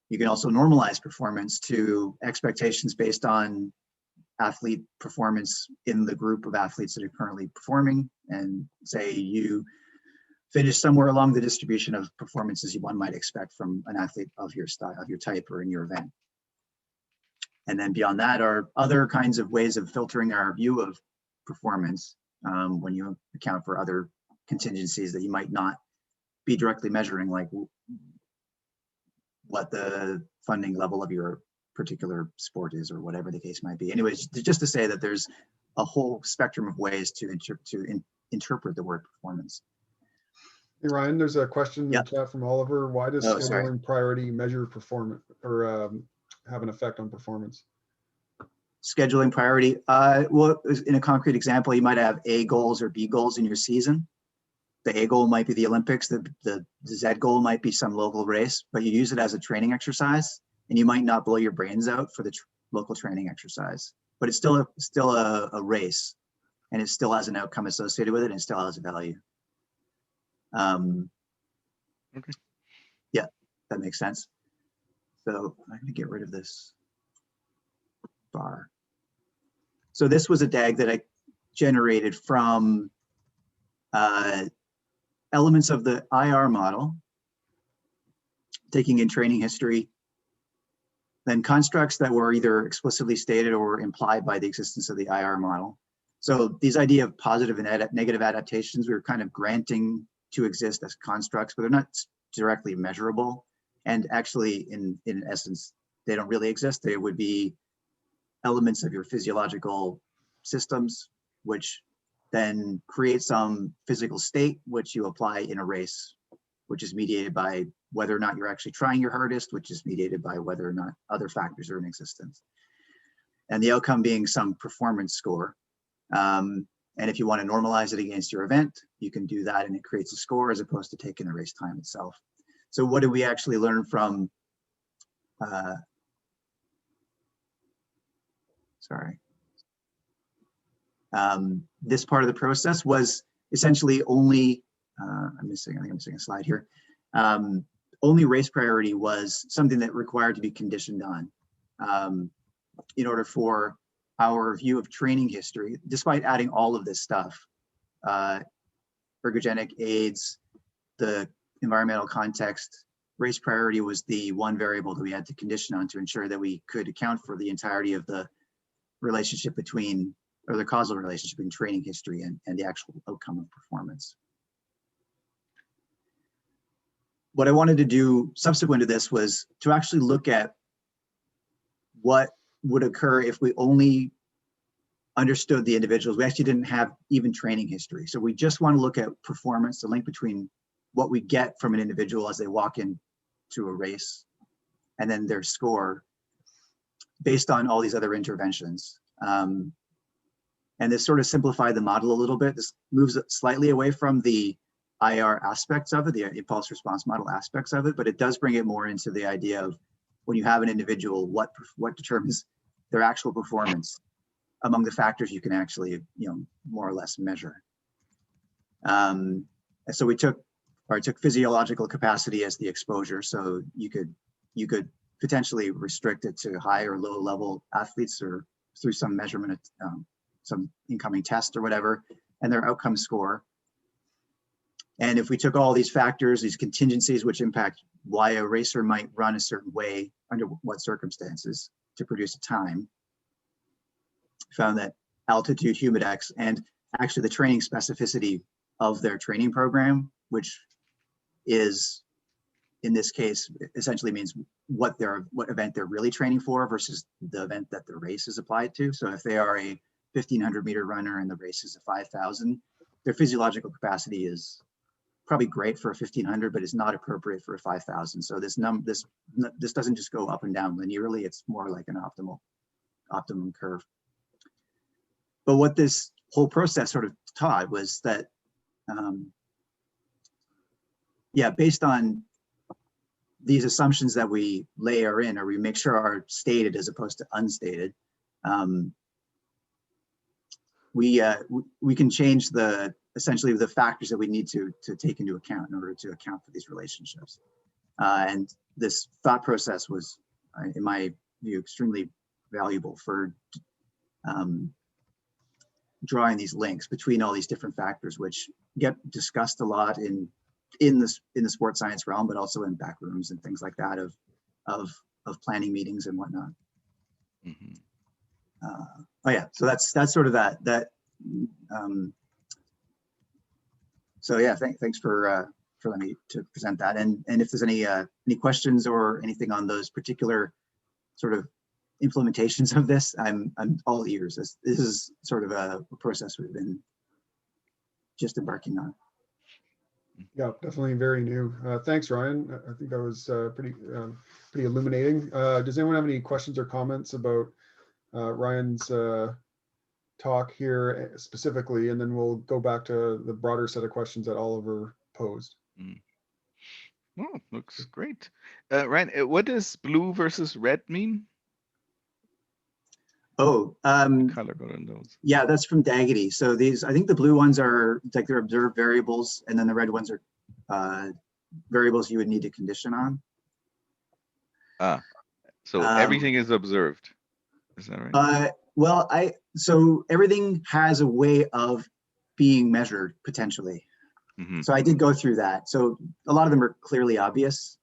You can also normalize performance to expectations based on athlete performance in the group of athletes that are currently performing, and say you finish somewhere along the distribution of performances one might expect from an athlete of your style, of your type, or in your event. And then beyond that are other kinds of ways of filtering our view of performance when you account for other contingencies that you might not be directly measuring, like what the funding level of your particular sport is, or whatever the case might be. Anyways, just to say that there's a whole spectrum of ways to interpret the word performance. Hey Ryan, there's a question in the chat from Oliver. Why does scheduling priority measure performance, or have an effect on performance? Scheduling priority, well, in a concrete example, you might have A goals or B goals in your season. The A goal might be the Olympics, the Z goal might be some local race, but you use it as a training exercise, and you might not blow your brains out for the local training exercise, but it's still a race, and it still has an outcome associated with it, and it still has a value. Okay. Yeah, that makes sense. So I'm gonna get rid of this bar. So this was a DAG that I generated from elements of the IR model, taking in training history, then constructs that were either explicitly stated or implied by the existence of the IR model. So these idea of positive and negative adaptations, we were kind of granting to exist as constructs, but they're not directly measurable. And actually, in essence, they don't really exist. They would be elements of your physiological systems, which then create some physical state, which you apply in a race, which is mediated by whether or not you're actually trying your hardest, which is mediated by whether or not other factors are in existence. And the outcome being some performance score. And if you want to normalize it against your event, you can do that, and it creates a score as opposed to taking the race time itself. So what did we actually learn from, this part of the process was essentially only, I think I'm missing a slide here. Only race priority was something that required to be conditioned on in order for our view of training history, despite adding all of this stuff, ergogenic aids, the environmental context, race priority was the one variable that we had to condition on to ensure that we could account for the entirety of the relationship between, or the causal relationship between training history and the actual outcome of performance. What I wanted to do subsequent to this was to actually look at what would occur if we only understood the individuals. We actually didn't have even training history. So we just want to look at performance, the link between what we get from an individual as they walk into a race and then their score based on all these other interventions. And this sort of simplified the model a little bit. This moves it slightly away from the IR aspects of it, the impulse response model aspects of it, but it does bring it more into the idea of when you have an individual, what determines their actual performance among the factors you can actually, more or less measure. And so I took physiological capacity as the exposure. So you could potentially restrict it to high or low level athletes or through some measurement, some incoming test or whatever, and their outcome score. And if we took all these factors, these contingencies which impact why a racer might run a certain way under what circumstances to produce a time, found that altitude, humidex, and actually the training specificity of their training program, which is, in this case, essentially means what event they're really training for versus the event that the race is applied to. So if they are a 1,500 meter runner and the race is a 5,000, their physiological capacity is probably great for a 1,500, but it's not appropriate for a 5,000. So this doesn't just go up and down linearly. It's more like an optimum curve. But what this whole process sort of taught was that, based on these assumptions that we layer in, or we make sure are stated as opposed to unstated, we can change essentially the factors that we need to take into account in order to account for these relationships. And this thought process was, in my view, extremely valuable for drawing these links between all these different factors, which get discussed a lot in the sports science realm, but also in back rooms and things like that of planning meetings and whatnot. Mm-hmm. So that's sort of that. So yeah, thanks for letting me to present that. And if there's any questions or anything on those particular sort of implementations of this, I'm all ears. This is sort of a process we've been just embarking on. Yeah, definitely very new. Thanks, Ryan. I think that was pretty illuminating. Does anyone have any questions or comments about Ryan's talk here specifically, and then we'll go back to the broader set of questions that Oliver posed. Oh, looks great. Ryan, what does blue versus red mean? Oh, color code on those. Yeah, that's from Daggett. So these, I think the blue ones are like they're observed variables, and then the red ones are variables you would need to condition on. So everything is observed. Is that right? Well, so everything has a way of being measured potentially. Mm-hmm. So I did go through that. So a lot of them are clearly obvious.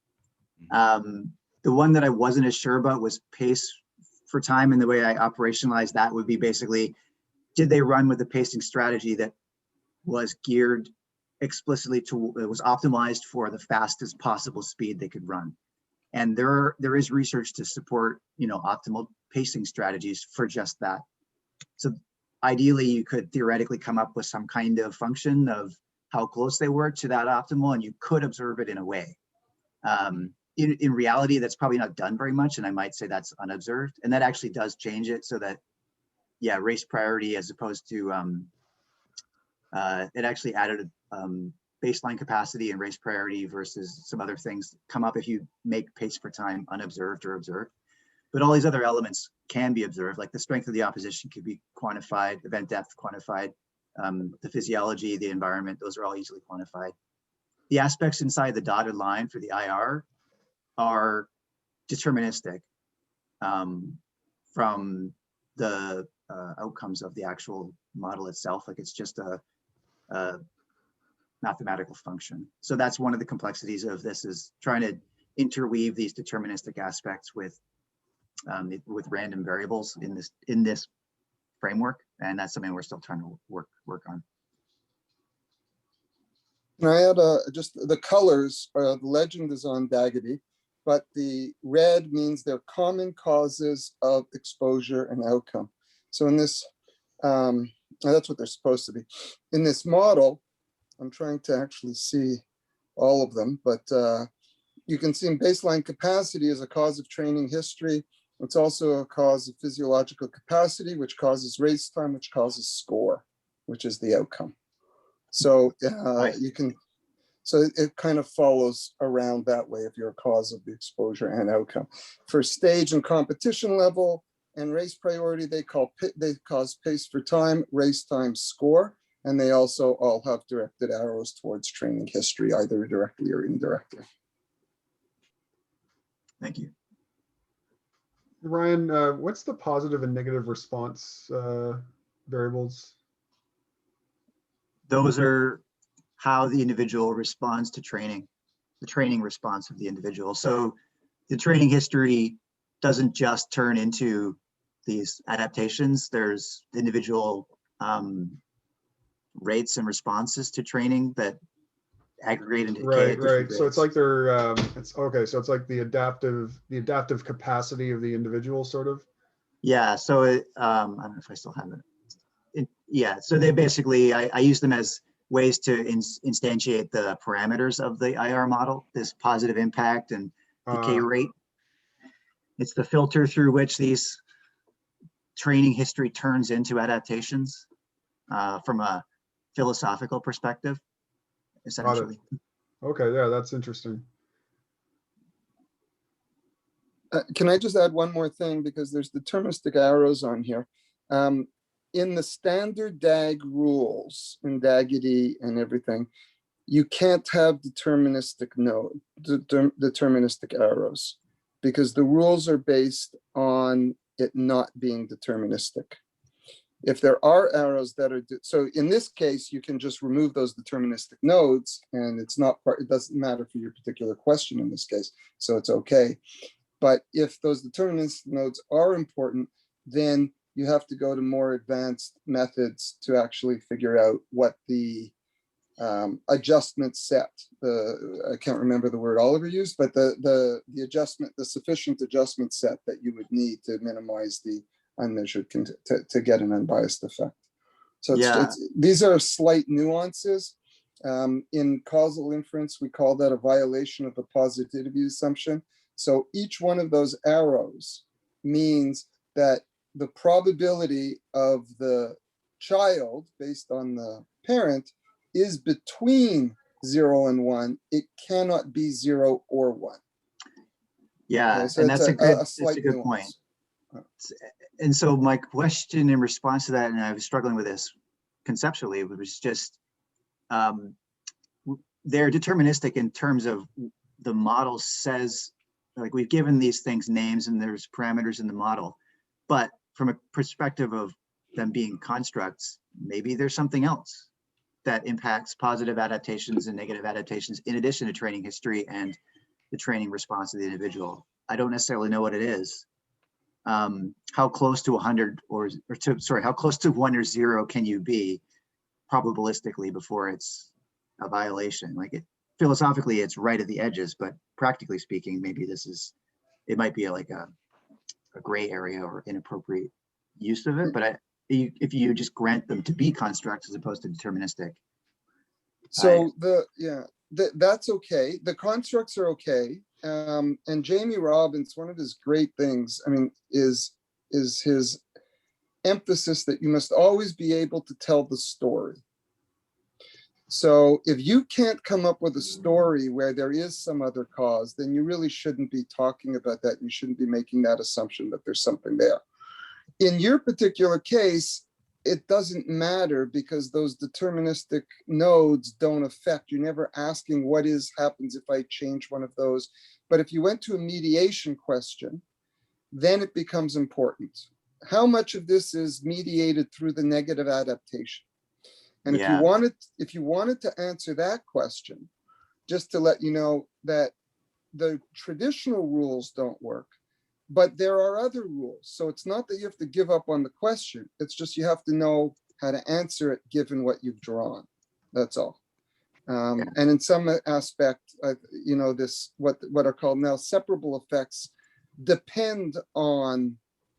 Mm-hmm. The one that I wasn't as sure about was pace for time, and the way I operationalized that would be basically did they run with a pacing strategy that was geared explicitly to, it was optimized for the fastest possible speed they could run. And there is research to support, optimal pacing strategies for just that. So ideally, you could theoretically come up with some kind of function of how close they were to that optimal, and you could observe it in a way. In reality, that's probably not done very much, and I might say that's unobserved. And that actually does change it so that, yeah, race priority as opposed to, it actually added baseline capacity and race priority versus some other things come up if you make pace for time unobserved or observed. But all these other elements can be observed, like the strength of the opposition could be quantified, event depth quantified, the physiology, the environment, those are all easily quantified. The aspects inside the dotted line for the IR are deterministic from the outcomes of the actual model itself. Like it's just a mathematical function. So that's one of the complexities of this, is trying to interweave these deterministic aspects with random variables in this framework, and that's something we're still trying to work on. And I had just the colors. The legend is on Daggedy, but the red means they're common causes of exposure and outcome. So in this, that's what they're supposed to be. In this model, I'm trying to actually see all of them, but you can see in baseline capacity as a cause of training history. It's also a cause of physiological capacity, which causes race time, which causes score, which is the outcome. So you can, so it kind of follows around that way if you're a cause of the exposure and outcome. For stage and competition level and race priority, they cause pace for time, race time, score, and they also all have directed arrows towards training history, either directly or indirectly. Thank you. Ryan, what's the positive and negative response variables? Those are how the individual responds to training, the training response of the individual. So the training history doesn't just turn into these adaptations. There's individual rates and responses to training that aggregate into right. Rates. So it's like they're it's okay. So it's like the adaptive capacity of the individual, sort of. Yeah. So it, I don't know if I still have it. Yeah. So they basically, I use them as ways to instantiate the parameters of the IR model, this positive impact and decay rate. It's the filter through which these training history turns into adaptations from a philosophical perspective, essentially. Okay, yeah, that's interesting. Can I just add one more thing, because there's deterministic arrows on here. In the standard DAG rules, in Daggedy and everything, you can't have deterministic deterministic arrows, because the rules are based on it not being deterministic. If there are arrows that are, so in this case, you can just remove those deterministic nodes, and it's not part, it doesn't matter for your particular question in this case, so it's okay. But if those deterministic nodes are important, then you have to go to more advanced methods to actually figure out what the adjustment set, I can't remember the word Oliver used, but the adjustment, the sufficient adjustment set that you would need to minimize the unmeasured to get an unbiased effect. So these are slight nuances. In causal inference, we call that a violation of the positivity assumption. So each one of those arrows means that the probability of the child based on the parent is between 0 and 1. It cannot be 0 or 1. Yeah, okay, so and that's a good point. And so my question in response to that, and I was struggling with this conceptually, was just they're deterministic in terms of the model says, like, we've given these things names and there's parameters in the model, but from a perspective of them being constructs, maybe there's something else that impacts positive adaptations and negative adaptations in addition to training history and the training response of the individual. I don't necessarily know what it is, how close to 100 how close to 1 or 0 can you be probabilistically before it's a violation? Like philosophically, it's right at the edges, but practically speaking, maybe it might be like a gray area or inappropriate use of it. But if you just grant them to be constructs as opposed to deterministic. So that's okay. The constructs are okay. And Jamie Robbins, one of his great things, I mean, is his emphasis that you must always be able to tell the story. So if you can't come up with a story where there is some other cause, then you really shouldn't be talking about that. You shouldn't be making that assumption that there's something there. In your particular case, it doesn't matter because those deterministic nodes don't affect. You're never asking what happens if I change one of those. But if you went to a mediation question, then it becomes important. How much of this is mediated through the negative adaptation? And if you wanted to answer that question, just to let you know that the traditional rules don't work, but there are other rules. So it's not that you have to give up on the question. It's just you have to know how to answer it given what you've drawn. That's all. And in some aspect, what are called now separable effects depend on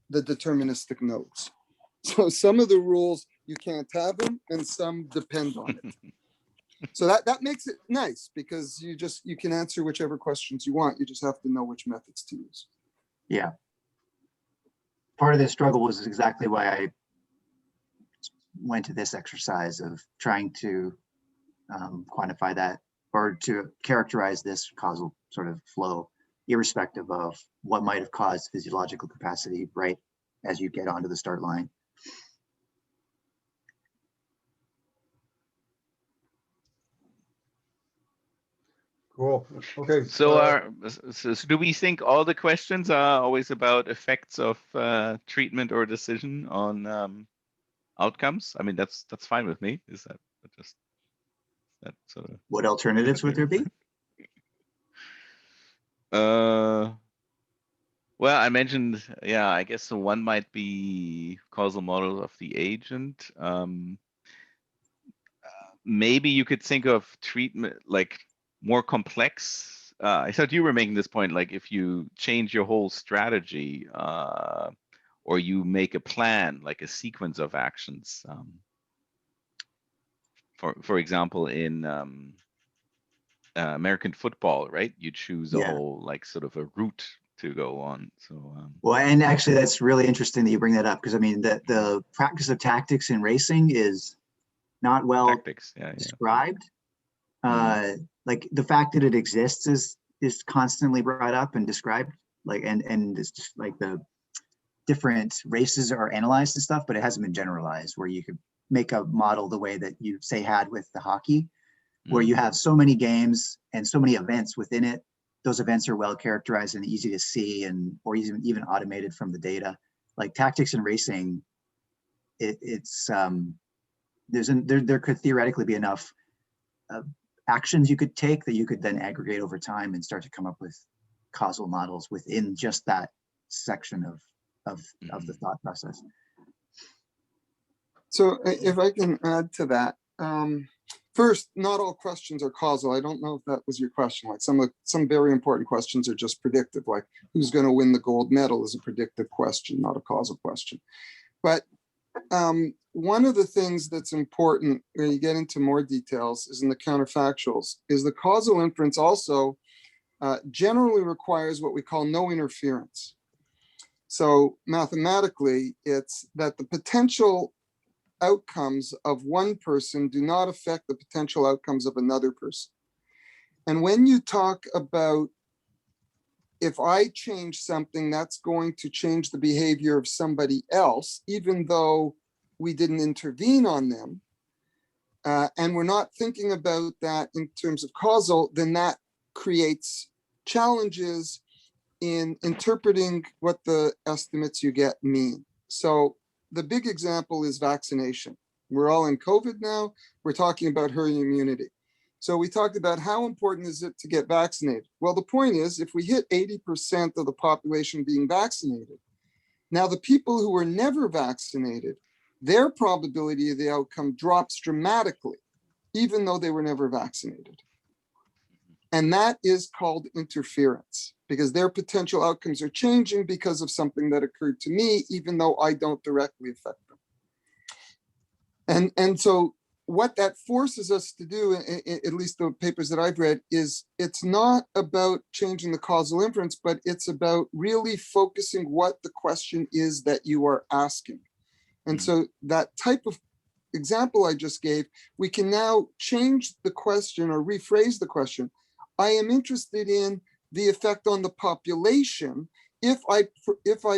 the deterministic nodes. So some of the rules, you can't have them, and some depend on it. So that makes it nice because you can answer whichever questions you want. You just have to know which methods to use. Yeah. Part of the struggle was exactly why I went to this exercise of trying to quantify that or to characterize this causal sort of flow, irrespective of what might have caused physiological capacity right as you get onto the start line. Cool. Okay. So, so do we think all the questions are always about effects of treatment or decision on outcomes? I mean, that's fine with me. Is that just that sort of? What alternatives would there be? Well, I mentioned, I guess the one might be causal model of the agent. Maybe you could think of treatment like more complex. I thought you were making this point, like if you change your whole strategy or you make a plan, like a sequence of actions. For example, in American football, right? You choose a whole like sort of a route to go on. So well, and actually that's really interesting that you bring that up because I mean the practice of tactics in racing is not well described. Like the fact that it exists is constantly brought up and described, like and it's just like the different races are analyzed and stuff, but it hasn't been generalized where you could make a model the way that you say had with the hockey, where you have so many games and so many events within it. Those events are well characterized and easy to see or even automated from the data. Like tactics in racing, there could theoretically be enough actions you could take that you could then aggregate over time and start to come up with causal models within just that section of the thought process. So if I can add to that, first, not all questions are causal. I don't know if that was your question. Like some very important questions are just predictive, like who's going to win the gold medal is a predictive question, not a causal question. But one of the things that's important when you get into more details is in the counterfactuals, is the causal inference also generally requires what we call no interference. So mathematically, it's that the potential outcomes of one person do not affect the potential outcomes of another person. And when you talk about if I change something, that's going to change the behavior of somebody else, even though we didn't intervene on them, and we're not thinking about that in terms of causal, then that creates challenges in interpreting what the estimates you get mean. So the big example is vaccination. We're all in COVID now. We're talking about herd immunity. So we talked about how important is it to get vaccinated? Well, the point is, if we hit 80% of the population being vaccinated, Now, the people who were never vaccinated, their probability of the outcome drops dramatically, even though they were never vaccinated. And that is called interference, because their potential outcomes are changing because of something that occurred to me, even though I don't directly affect them. And so what that forces us to do, at least the papers that I've read, is it's not about changing the causal inference, but it's about really focusing what the question is that you are asking. And so that type of example I just gave, we can now change the question or rephrase the question. I am interested in the effect on the population if I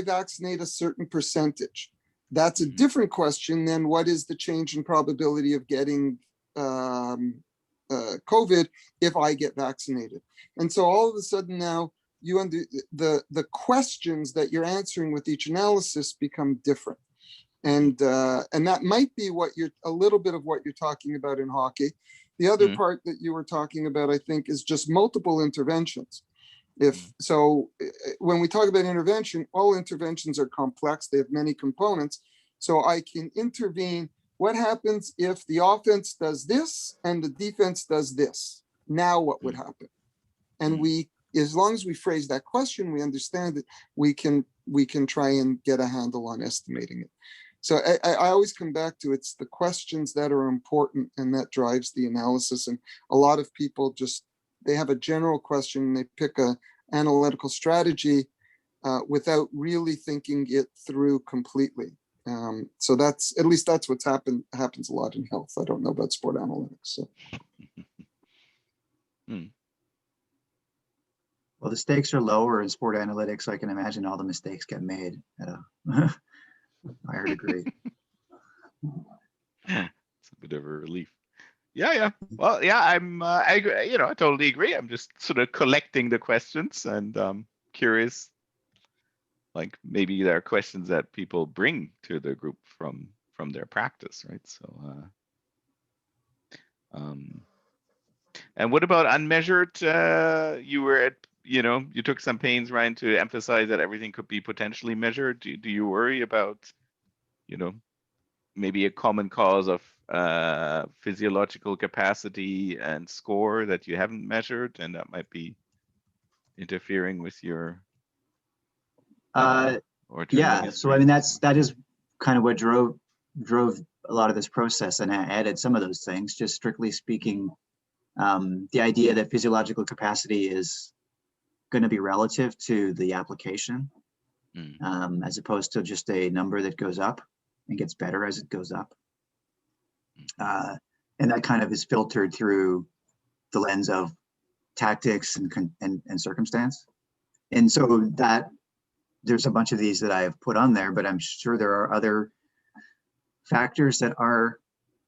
vaccinate a certain percentage. That's a different question than what is the change in probability of getting COVID if I get vaccinated. And so all of a sudden now the questions that you're answering with each analysis become different. And that might be a little bit of what you're talking about in hockey. The other part that you were talking about, I think, is just multiple interventions. When we talk about intervention, all interventions are complex. They have many components. So I can intervene. What happens if the offense does this and the defense does this? Now what would happen? And as long as we phrase that question, we understand it, we can try and get a handle on estimating it. So I always come back to it's the questions that are important, and that drives the analysis. And a lot of people they have a general question and they pick a analytical strategy without really thinking it through completely. So that's what's happens a lot in health. I don't know about sport analytics. So. Well, the stakes are lower in sport analytics, so I can imagine all the mistakes get made at a higher degree. It's a bit of a relief. Yeah. Well, yeah, I agree, I totally agree. I'm just sort of collecting the questions and curious. Like maybe there are questions that people bring to the group from their practice, right? So, and what about unmeasured? You were at, you took some pains, Ryan, to emphasize that everything could be potentially measured. Do you worry about, maybe a common cause of physiological capacity and score that you haven't measured, and that might be interfering with your yeah, so I mean that is kind of what drove a lot of this process, and I added some of those things. Just strictly speaking, the idea that physiological capacity is going to be relative to the application, as opposed to just a number that goes up and gets better as it goes up, and that kind of is filtered through the lens of tactics and circumstance. And so that there's a bunch of these that I have put on there, but I'm sure there are other factors that are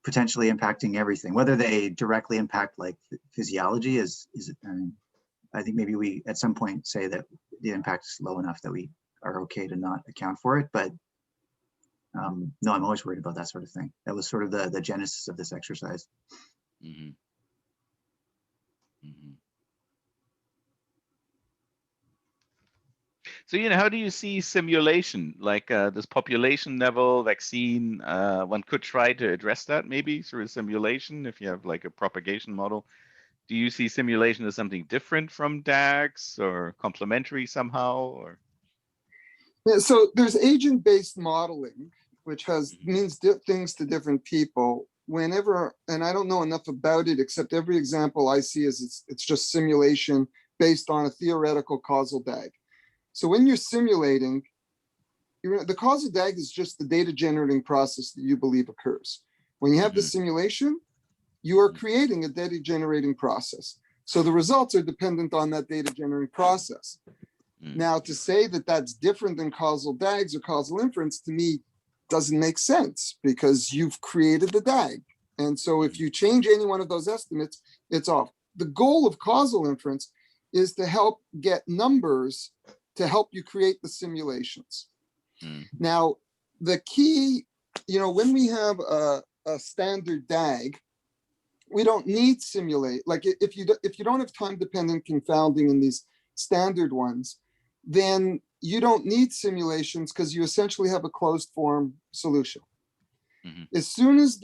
potentially impacting everything. Whether they directly impact like physiology I think maybe we at some point say that the impact is low enough that we are okay to not account for it. But no, I'm always worried about that sort of thing. That was sort of the genesis of this exercise. So, how do you see simulation, like this population level vaccine? One could try to address that maybe through a simulation if you have like a propagation model. Do you see simulation as something different from DAGs or complementary somehow? Or yeah, so there's agent-based modeling, which means things to different people. Whenever, and I don't know enough about it, except every example I see is it's just simulation based on a theoretical causal DAG. So when you're simulating, the causal DAG is just the data generating process that you believe occurs. When you have the simulation, you are creating a data generating process. So the results are dependent on that data generating process. Now, to say that that's different than causal DAGs or causal inference, to me, doesn't make sense, because you've created the DAG. And so if you change any one of those estimates, it's off. The goal of causal inference is to help get numbers to help you create the simulations. Now, the key, when we have a standard DAG, we don't need simulate. Like if you don't have time-dependent confounding in these standard ones, then you don't need simulations because you essentially have a closed form solution. As soon as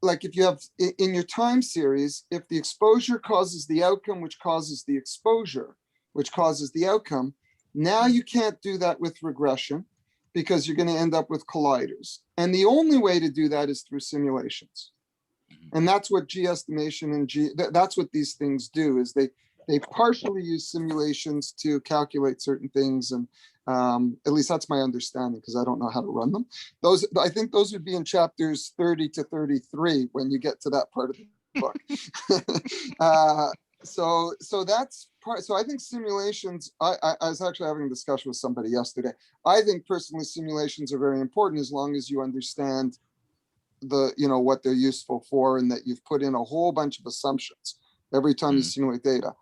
like if you have in your time series, if the exposure causes the outcome, which causes the exposure, which causes the outcome, now you can't do that with regression because you're going to end up with colliders. And the only way to do that is through simulations. And that's what G estimation and that's what these things do, is they partially use simulations to calculate certain things. And at least that's my understanding, because I don't know how to run them. I think those would be in chapters 30 to 33 when you get to that part of the book. So that's part. So I think simulations, I was actually having a discussion with somebody yesterday. I think personally simulations are very important as long as you understand what they're useful for, and that you've put in a whole bunch of assumptions every time you simulate data.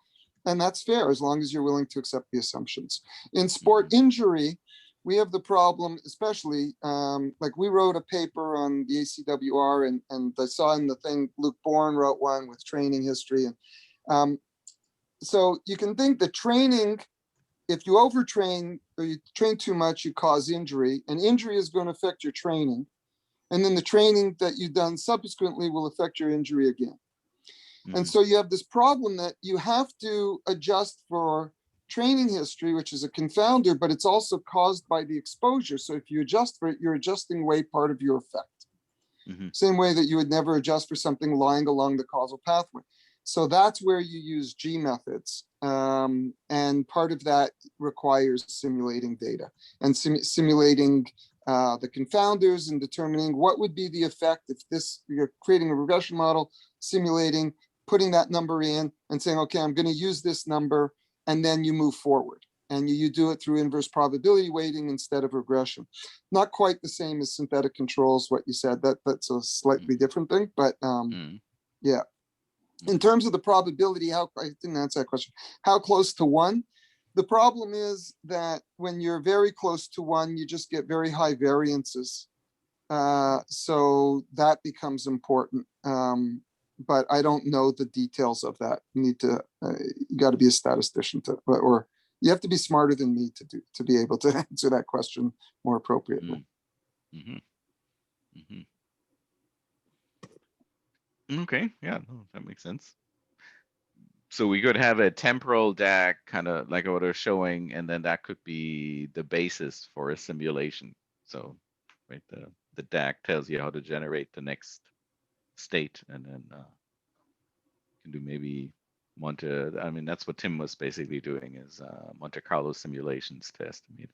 And that's fair as long as you're willing to accept the assumptions. In sport injury, we have the problem, especially like we wrote a paper on the ACWR, and I saw in the thing Luke Bourne wrote one with training history. And so you can think that training, if you overtrain or you train too much, you cause injury, and injury is going to affect your training. And then the training that you've done subsequently will affect your injury again. And so you have this problem that you have to adjust for training history, which is a confounder, but it's also caused by the exposure. So if you adjust for it, you're adjusting away part of your effect. Same way that you would never adjust for something lying along the causal pathway. So that's where you use G methods. And part of that requires simulating data and simulating the confounders and determining what would be the effect if you're creating a regression model, simulating, putting that number in and saying, okay, I'm going to use this number, and then you move forward. And you do it through inverse probability weighting instead of regression. Not quite the same as synthetic controls, what you said, that's a slightly different thing, but yeah. In terms of the probability, I didn't answer that question. How close to 1? The problem is that when you're very close to 1, you just get very high variances. So that becomes important. But I don't know the details of that. You got to be a statistician or you have to be smarter than me to be able to answer that question more appropriately. Okay, yeah, no, that makes sense. So we could have a temporal DAG, kind of like what they're showing, and then that could be the basis for a simulation. So, right, the DAG tells you how to generate the next state, and then you can do maybe that's what Tim was basically doing, is Monte Carlo simulations to estimate.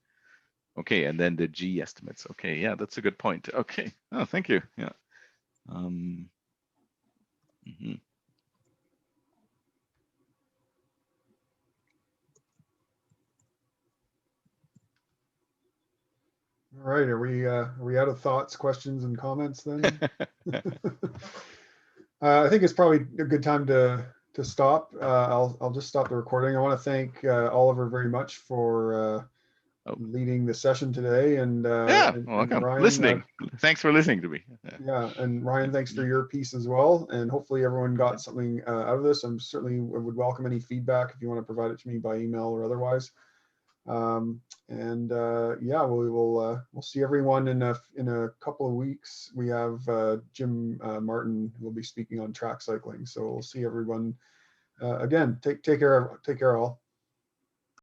Okay, and then the G estimates. Okay, yeah, that's a good point. Okay, oh, thank you. Yeah. All right, are we out of thoughts, questions, and comments then? I think it's probably a good time to stop. I'll just stop the recording. I want to thank Oliver very much for leading the session today, and welcome. Ryan, listening. Thanks for listening to me. Yeah, and Ryan, thanks for your piece as well. And hopefully everyone got something out of this. I'm certainly would welcome any feedback if you want to provide it to me by email or otherwise. Yeah, we'll see everyone in a couple of weeks. We have Jim Martin who will be speaking on track cycling. So we'll see everyone again. Take care all.